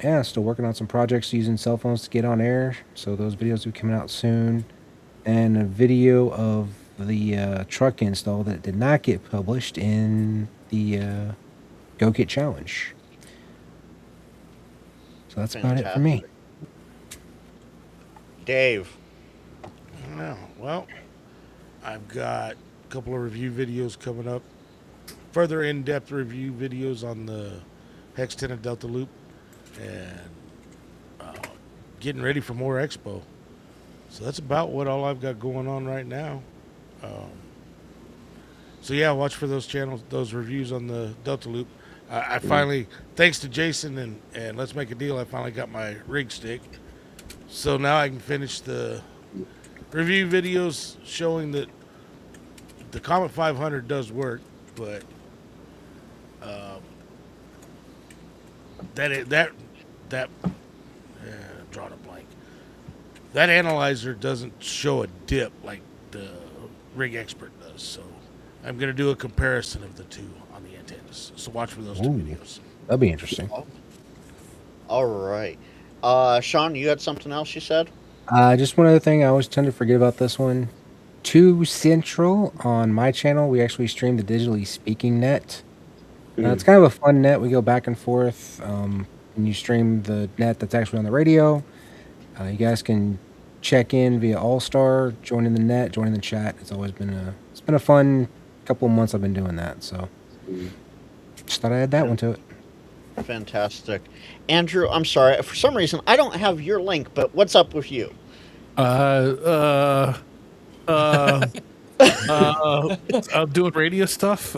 Yeah, still working on some projects using cell phones to get on air. So those videos will be coming out soon. And a video of the truck install that did not get published in the Go Get Challenge. So that's about it for me. Dave. No, well, I've got a couple of review videos coming up. Further in-depth review videos on the Hex 10 and Delta Loop. And getting ready for more Expo. So that's about what all I've got going on right now. So yeah, watch for those channels, those reviews on the Delta Loop. I finally, thanks to Jason and Let's Make a Deal, I finally got my rig stick. So now I can finish the review videos showing that the Comet 500 does work, but drawing a blank. That analyzer doesn't show a dip like the Rig Expert does. So I'm going to do a comparison of the two on the antennas. So watch for those two Ooh. videos. That'll be interesting. All right. Sean, you had something else you said? Just one other thing. I always tend to forget about this one. 2 Central on my channel. We actually stream the Digitally Speaking net. It's kind of a fun net. We go back and forth. And you stream the net that's actually on the radio. You guys can check in via All-Star, joining the net, joining the chat. It's always been a fun couple of months I've been doing that. So just thought I'd add that one to it. Fantastic. Andrew, I'm sorry. For some reason, I don't have your link, but what's up with you? I'm doing radio stuff.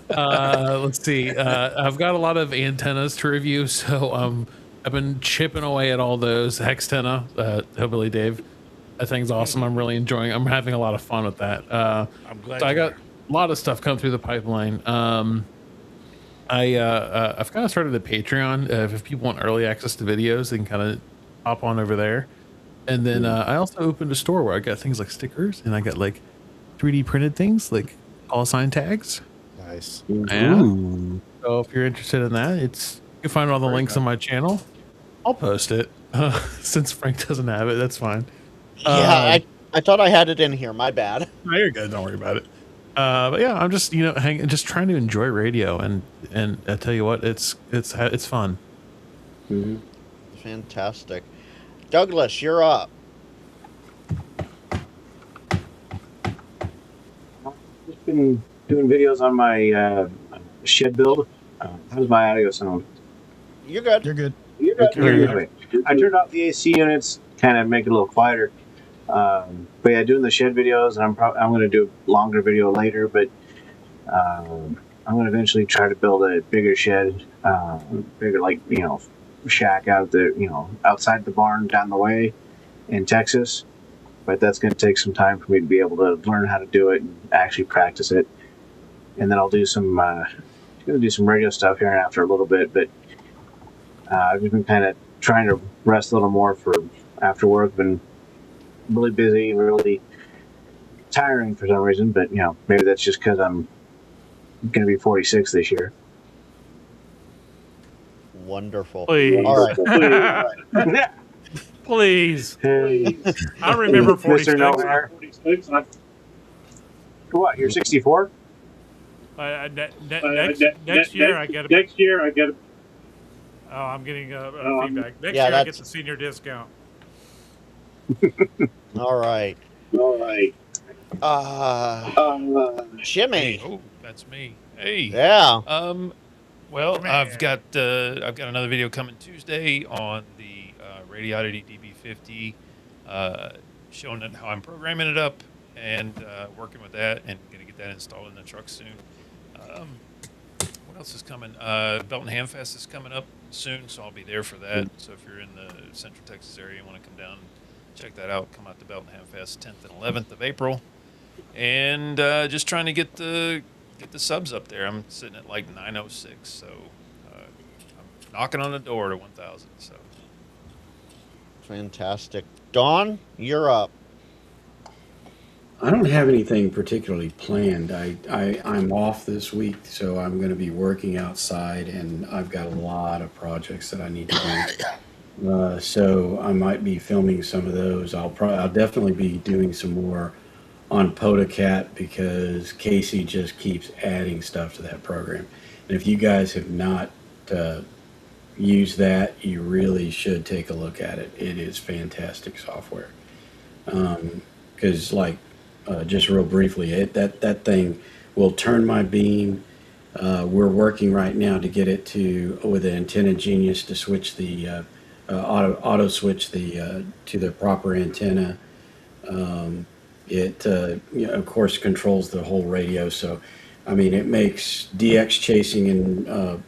Let's see. I've got a lot of antennas to review, so I've been chipping away at all those. Hextenna, Hillbilly Dave. That thing's awesome. I'm really enjoying it. I'm having a lot of fun with that. I'm glad. So I got a lot of stuff come through the pipeline. I've kind of started a Patreon. If people want early access to videos, they can kind of hop on over there. And then I also opened a store where I got things like stickers, and I got like 3D printed things like call sign tags. Nice. Yeah. So if you're interested in that, you can find all the links on my channel. I'll post it since Frank doesn't have it. That's fine. Yeah, I thought I had it in here. My bad. No, you're good. Don't worry about it. But yeah, I'm just just trying to enjoy radio, and I tell you what, it's fun. Mm-hmm. Fantastic. Douglas, you're up. Just been doing videos on my shed build. How's my audio sound? You're good. You're good. You're good. Anyway, I turned off the AC units, kind of make it a little quieter. But yeah, doing the shed videos, and I'm going to do a longer video later. But I'm going to eventually try to build a bigger shed, bigger shack out there, outside the barn down the way in Texas. But that's going to take some time for me to be able to learn how to do it and actually practice it. And then I'll do some radio stuff here and after a little bit. But I've just been kind of trying to rest a little more for after work. Been really busy, really tiring for some reason. But maybe that's just because I'm going to be 46 this year. Wonderful. Please. All right. Please. Hey. I remember 46. Mr. Nowhere. What? You're 64? Next year I get. Next year I get. Oh, I'm getting feedback. Next yeah, year I get the senior discount. All right. Jimmy. Oh, that's me. Hey. Yeah. Well, I've got another video coming Tuesday on the Radiodity DB50, showing it how I'm programming it up and working with that, and gonna get that installed in the truck soon. What else is coming? Belton Hamfest is coming up soon, so I'll be there for that. So if you're in the Central Texas area and want to come down, check that out. Come out to Belton Hamfest 10th and 11th of April, and just trying to get the subs up there. I'm sitting at like 906, so I'm knocking on the door to 1,000. So fantastic. Dawn, you're up. I don't have anything particularly planned. I'm off this week, so I'm going to be working outside, and I've got a lot of projects that I need to do. So I might be filming some of those. I'll definitely be doing some more on PodaCat because Casey just keeps adding stuff to that program. And if you guys have not used that, you really should take a look at it. It is fantastic software. Because just real briefly, that thing will turn my beam. We're working right now to get it with an Antenna Genius to switch the auto switch to the proper antenna. It of course controls the whole radio. So, I mean, it makes DX chasing and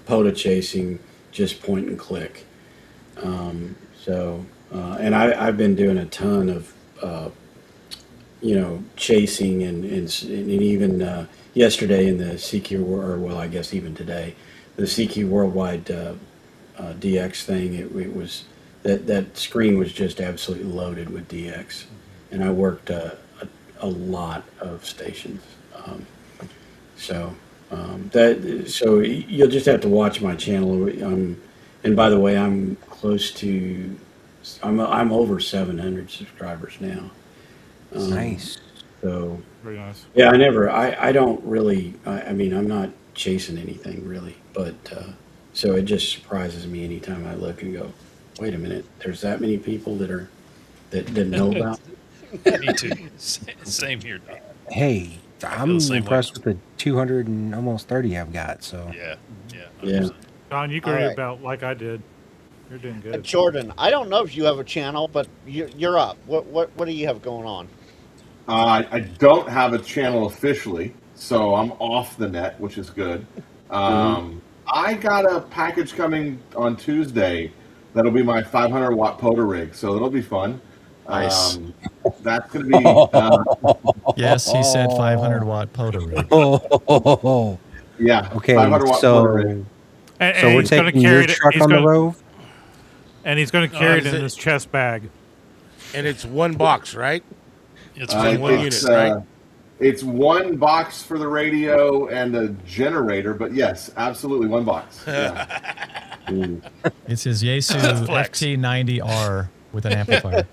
POTA chasing just point and click. And I've been doing a ton of chasing and even yesterday in the CQ, or well, I guess even today, the CQ Worldwide DX thing. It was that screen was just absolutely loaded with DX, and I worked a lot of stations. So you'll just have to watch my channel. And by the way, I'm over 700 subscribers now. Nice. So very nice. Yeah, I don't really. I mean, I'm not chasing anything really, but so it just surprises me anytime I look and go, Wait a minute. There's that many people that know about it? Me too. Same here. Doc. Hey, I'm the same impressed way. with the 200 and almost 30 I've got. So Yeah. Yeah. 100%. Don, you can All read right. about like I did. You're doing good. Jordan, I don't know if you have a channel, but you're up. What do you have going on? I don't have a channel officially, so I'm off the net, which is good. I got a package coming on Tuesday that'll be my 500 watt POTA rig, so it'll be fun. Nice. That's going to be Yes, he said 500 watt POTA rig. yeah. Okay, 500 watt POTA rig. so And we're he's gonna taking carry your it- truck he's on the gonna- road. And he's going to carry it is in it- his chest bag. And it's one box, right? It's Uh, one It's, unit, right? It's one box for the radio and a generator, but yes, absolutely one box. Yeah. It's his Yaesu Flex. FT90R with an amplifier.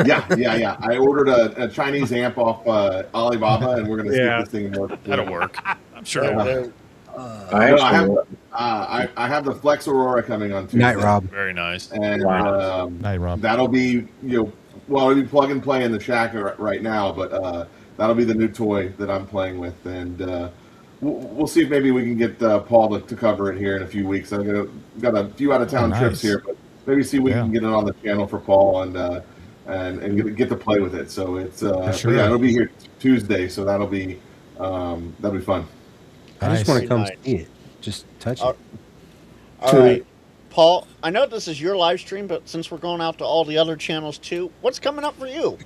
yeah. I ordered a Chinese amp off Alibaba, and we're going to see Yeah. if this thing works. That'll work. I'm sure it'll work. I have the Flex Aurora coming on Tuesday. Night, Rob. Very nice. And Night, Rob. that'll be, it'll be plug and play in the shack right now, but that'll be the new toy that I'm playing with. And we'll see if maybe we can get Paul to cover it here in a few weeks. I've got a few out of town trips here, but maybe see if we can get it on the channel for Paul and get to play with it. So it's sure. yeah, it'll be here Tuesday, so that'll be fun. I just want to come Nice. see it. Just touch it. All right. Paul, I know this is your live stream, but since we're going out to all the other channels too, what's coming up for you?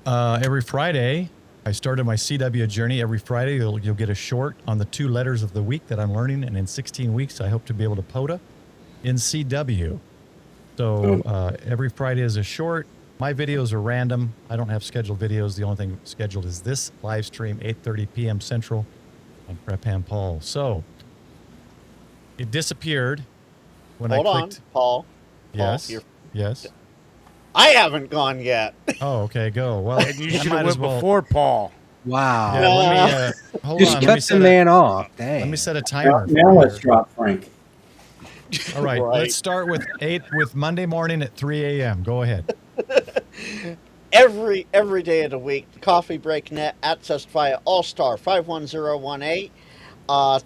Every Friday, I started my CW journey. Every Friday, you'll get a short on the 2 letters of the week that I'm learning, and in 16 weeks, I hope to be able to POTA in CW. So every Friday is a short. My videos are random. I don't have scheduled videos. The only thing scheduled is this live stream, 8:30 p.m. Central on Prep Ham Paul. So it disappeared when Hold I on, clicked. Paul. Yes. you're- Yes. I haven't gone yet. Oh, okay. Go. Well, And you I should might have as went well. before Paul. Wow. Yeah, let me hold Just on. Let me cut the set man off. Dang. Let me set a timer. Now for let's here. drop Frank. All right, Right. let's start with Monday morning at 3 a.m. Go ahead. Every day of the week, Coffee Break Net at Testify All-Star 51018.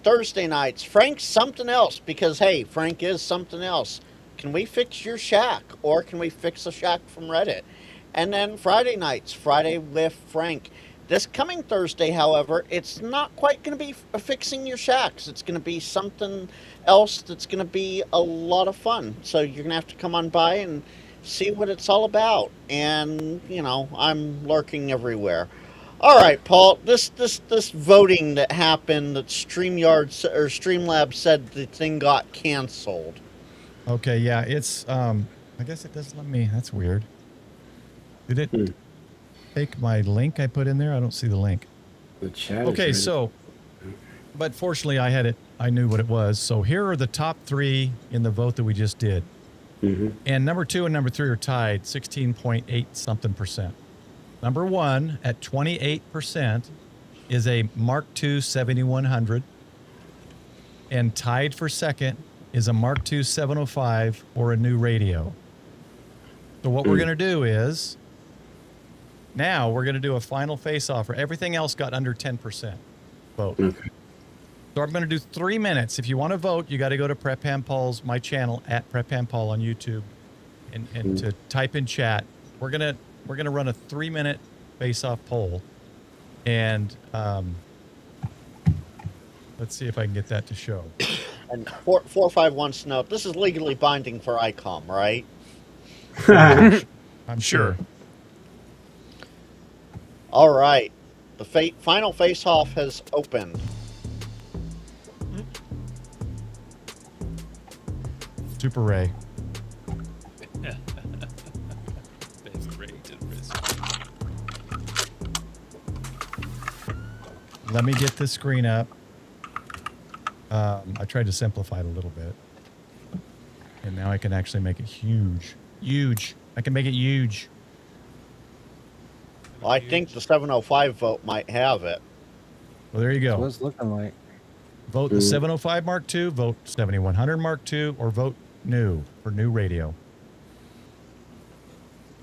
Thursday nights, Frank's something else, because hey, Frank is something else. Can we fix your shack, or can we fix a shack from Reddit? And then Friday nights, Friday with Frank. This coming Thursday, however, it's not quite going to be fixing your shacks. It's going to be something else that's going to be a lot of fun. So you're going to have to come on by and see what it's all about. And, I'm lurking everywhere. All right, Paul, this voting that happened that Streamlabs said the thing got canceled. Okay, yeah, it's I guess it doesn't let me. That's weird. Did it take my link I put in there? I don't see the link. The chat. Okay, so but fortunately I had it. I knew what it was. So here are the top 3 in the vote that we just did. And number 2 and number 3 are tied, 16.8 something percent. Number 1 at 28% is a Mark II 7100, and tied for second is a Mark II 705 or a new radio. So what we're going to do is now we're going to do a final face-off. Everything else got under 10% vote. So I'm going to do 3 minutes. If you want to vote, you got to go to Prep Ham Paul's, my channel at Prep Ham Paul on YouTube, and to type in chat. We're gonna run a 3-minute face-off poll, and let's see if I can get that to show. And 451 Snow, this is legally binding for ICOM, right? I'm sure. All right. The final face-off has opened. Super Ray. Let me get the screen up. I tried to simplify it a little bit. And now I can actually make it huge. Huge. I can make it huge. Well, I think the 705 vote might have it. Well, there you That's go. what it's looking like. Vote the 705 Mark II, vote 7100 Mark II, or vote new for new radio.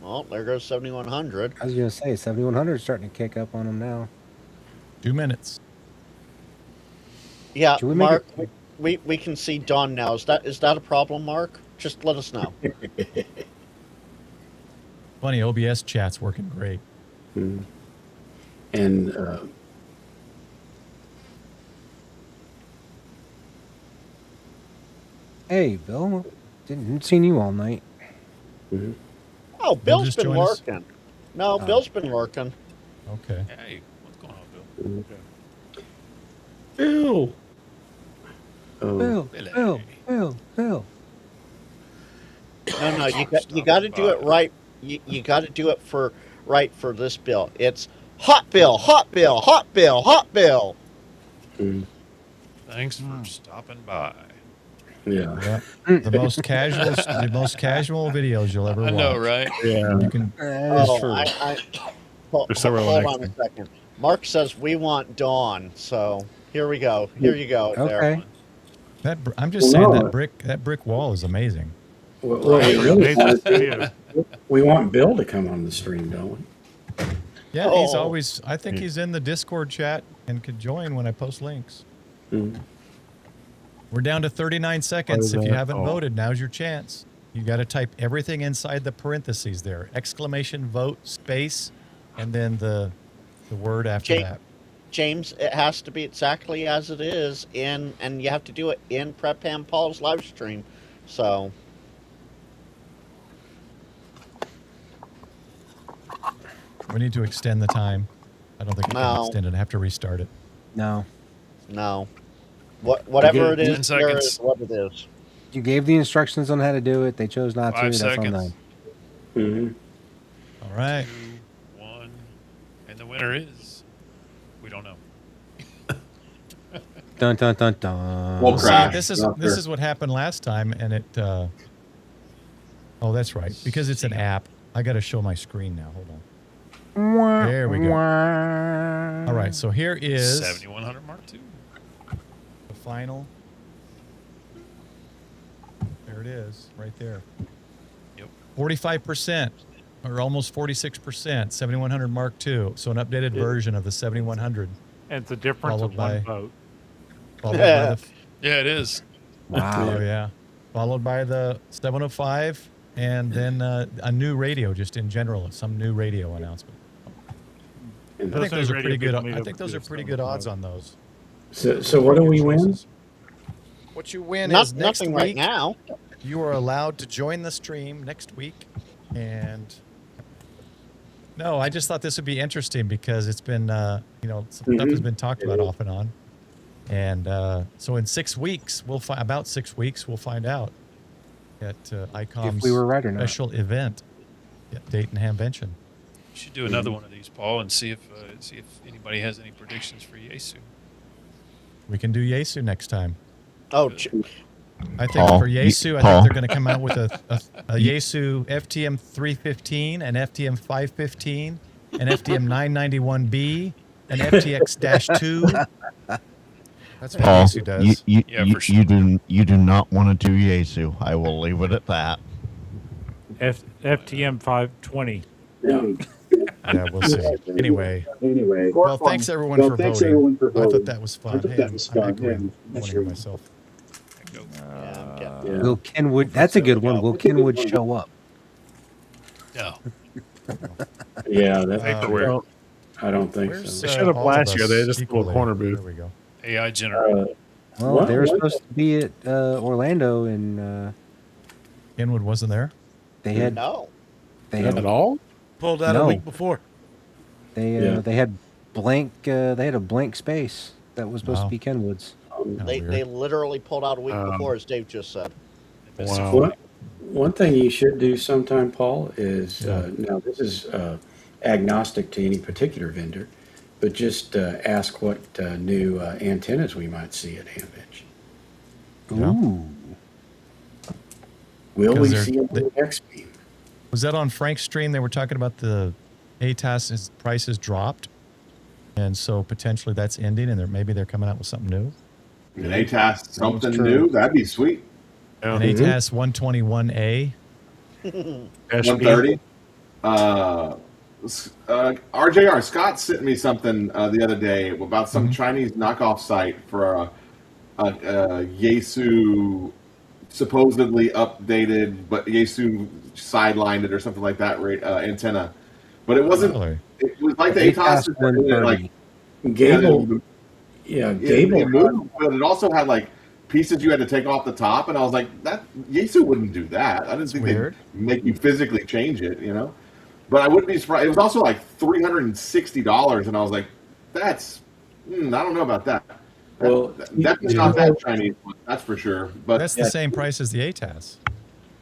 Well, there goes 7100. I was gonna say 7100 is starting to kick up on them now. 2 minutes. Yeah, Should we make Mark, it- we can see Dawn now. Is that a problem, Mark? Just let us know. Funny, OBS chat's working great. And Hey, Bill, didn't seen you all night. Oh, Bill's just been join us? working. No, Bill's been working. Okay. Hey, what's going on, Bill? Bill. oh, Bill. No, you got to do it right. You got to do it for this bill. It's hot bill, hot bill, hot bill, hot bill. Thanks for stopping by. yeah. The most casual videos you'll ever watch. I know, right? Yeah. You can. Hold There's several on a second. Mark says we want Dawn, so here we go. Here you go. Okay. There. I'm just saying that brick wall is amazing. Well, we really Amazing video. we want Bill to come on the stream, don't we? Yeah, he's Oh. always. I think he's in the Discord chat and could join when I post links. We're down to 39 seconds. If you haven't voted, now's your chance. You got to type everything inside the parentheses there. Exclamation, vote, space, and then the word after that. James, it has to be exactly as it is and you have to do it in Prep Ham Paul's live stream. So We need to extend the time. I don't think we can No. extend it. I have to restart it. No. Whatever it 10 is, there seconds. is what it is. You gave the instructions on how to do it. They chose not 5 to. That's on seconds. them. All right. 2, 1, and the winner is. We don't know. Dun dun dun dun. Well, See, crash. this is Not this sure. is what happened last time, and it. Oh, that's right. Because it's an app. I got to show my screen now. Hold on. There we go. All right. So here is 7100 Mark II. the final. There it is, right there. Yep. 45%, or almost 46%. 7100 Mark II. So an updated version of the 7100. And it's a difference Followed of one by- vote. Followed by the. Yeah, it is. Wow. Oh yeah. Followed by the 705, and then a new radio, just in general, some new radio announcement. I think those are pretty good. I think those are pretty good odds on those. So what do we win? What you win is next Nothing week. right now. You are allowed to join the stream next week, and no, I just thought this would be interesting because it's been, some stuff has been talked about off and on, and so in 6 weeks, about 6 weeks, we'll find out at ICOM's If we were right or not. special event at Dayton Hamvention. You should do another one of these, Paul, and see if anybody has any predictions for Yesu. We can do Yesu next time. Oh, I think for Yesu, I think they're going to come out with a Yesu FTM 315, an FTM 515, an FTM 991B, an FTX-2. That's what Paul, Yesu does. you do not want to do Yesu. I will leave it at that. FTM 520. Yeah, we'll see. Anyway, well, thanks everyone for voting. I thought that was fun. Hey, I'm echoing. I want to hear myself. Will Kenwood? That's a good one. Will Kenwood show up? No. Yeah, Paperwork. I don't think Where's, so. They showed up all last of year. us They just pulled a equally? corner booth. There we go. AI generated. Well, they were supposed to be at Orlando, and Inwood wasn't there? they had no. At all? Pulled out No. a week before. they had blank. They had a blank space that was supposed Wow. to be Kenwood's. They literally pulled out a week before, as Dave just said. Wow. One thing you should do sometime, Paul, is now this is agnostic to any particular vendor, but just ask what new antennas we might see at Hamvention. Yeah. Ooh. Will we Because see a new X-beam? Was that on Frank's stream? They were talking about the ATAS prices dropped, and so potentially that's ending, and maybe they're coming out with something new. An ATAS something true. new? That'd be sweet. An ATAS 121A. 130. RJR Scott sent me something the other day about some Chinese knockoff site for a Yaesu supposedly updated, but Yaesu sidelined it or something like that antenna. But it wasn't. Really? It was like the ATAS 130. Like Gable. Yeah, Gable. It moved, but it also had like pieces you had to take off the top, and I was like, that Yaesu wouldn't do that. I didn't think they'd make you physically change it, you know. But I wouldn't be surprised. It was also like $360, and I was like, that's I don't know about that. Well, that's not that Chinese one, that's for sure. But that's the same price as the ATAS.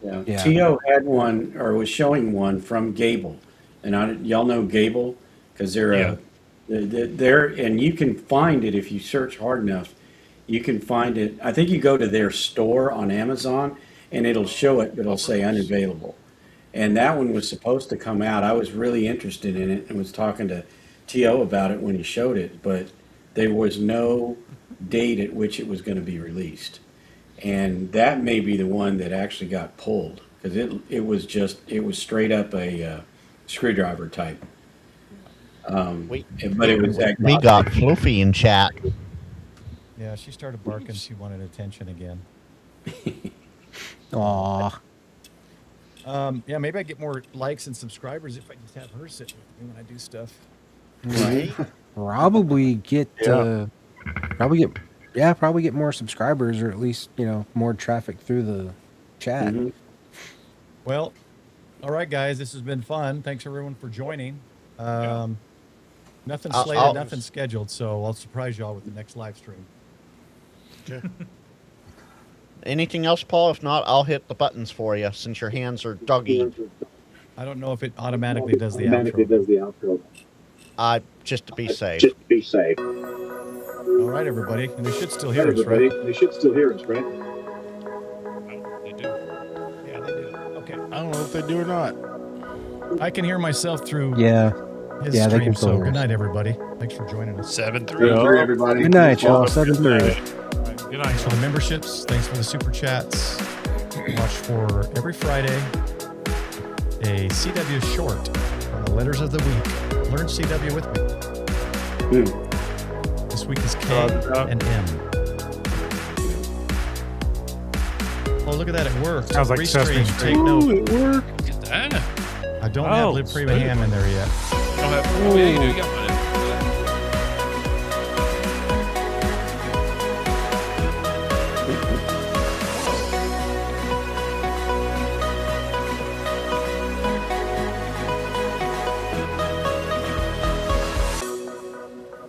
Yeah. Tio had one, or was showing one from Gable, and y'all know Gable because they're and you can find it if you search hard enough. You can find it. I think you go to their store on Amazon, and it'll show it, but it'll say unavailable. And that one was supposed to come out. I was really interested in it and was talking to T.O. about it when he showed it, but there was no date at which it was going to be released. And that may be the one that actually got pulled, because it was straight up a screwdriver type. But it was we got Fluffy in chat. Yeah, she started barking. She wanted attention again. Aw. Yeah, maybe I get more likes and subscribers if I just have her sit with me when I do stuff. Right? Probably get more subscribers, or at least, more traffic through the chat. Mm-hmm. Well, all right, guys, this has been fun. Thanks everyone for joining. Nothing slated, nothing scheduled, so I'll surprise y'all with the next live stream. Okay. Anything else, Paul? If not, I'll hit the buttons for you since your hands are doggy. I don't know if it automatically does the outro. Just to be safe. All right, everybody. And they should still hear us, right? They do. Yeah, they do. Okay. I don't know if they do or not. I can hear myself through his they stream, can still so hear good us. night, everybody. Thanks for joining us. 7-3, everybody. Good night, y'all. 7-3. Good night. Thanks for the memberships. Thanks for the super chats. Watch for every Friday a CW short on the letters of the week. Learn CW with me. This week is K and M. Oh, look at that. It works. Sounds like Sesame Restream. Street. Take note. It worked. Look at that. I don't have Live Prima Ham in there yet. You don't have, yeah, you do. You got one in.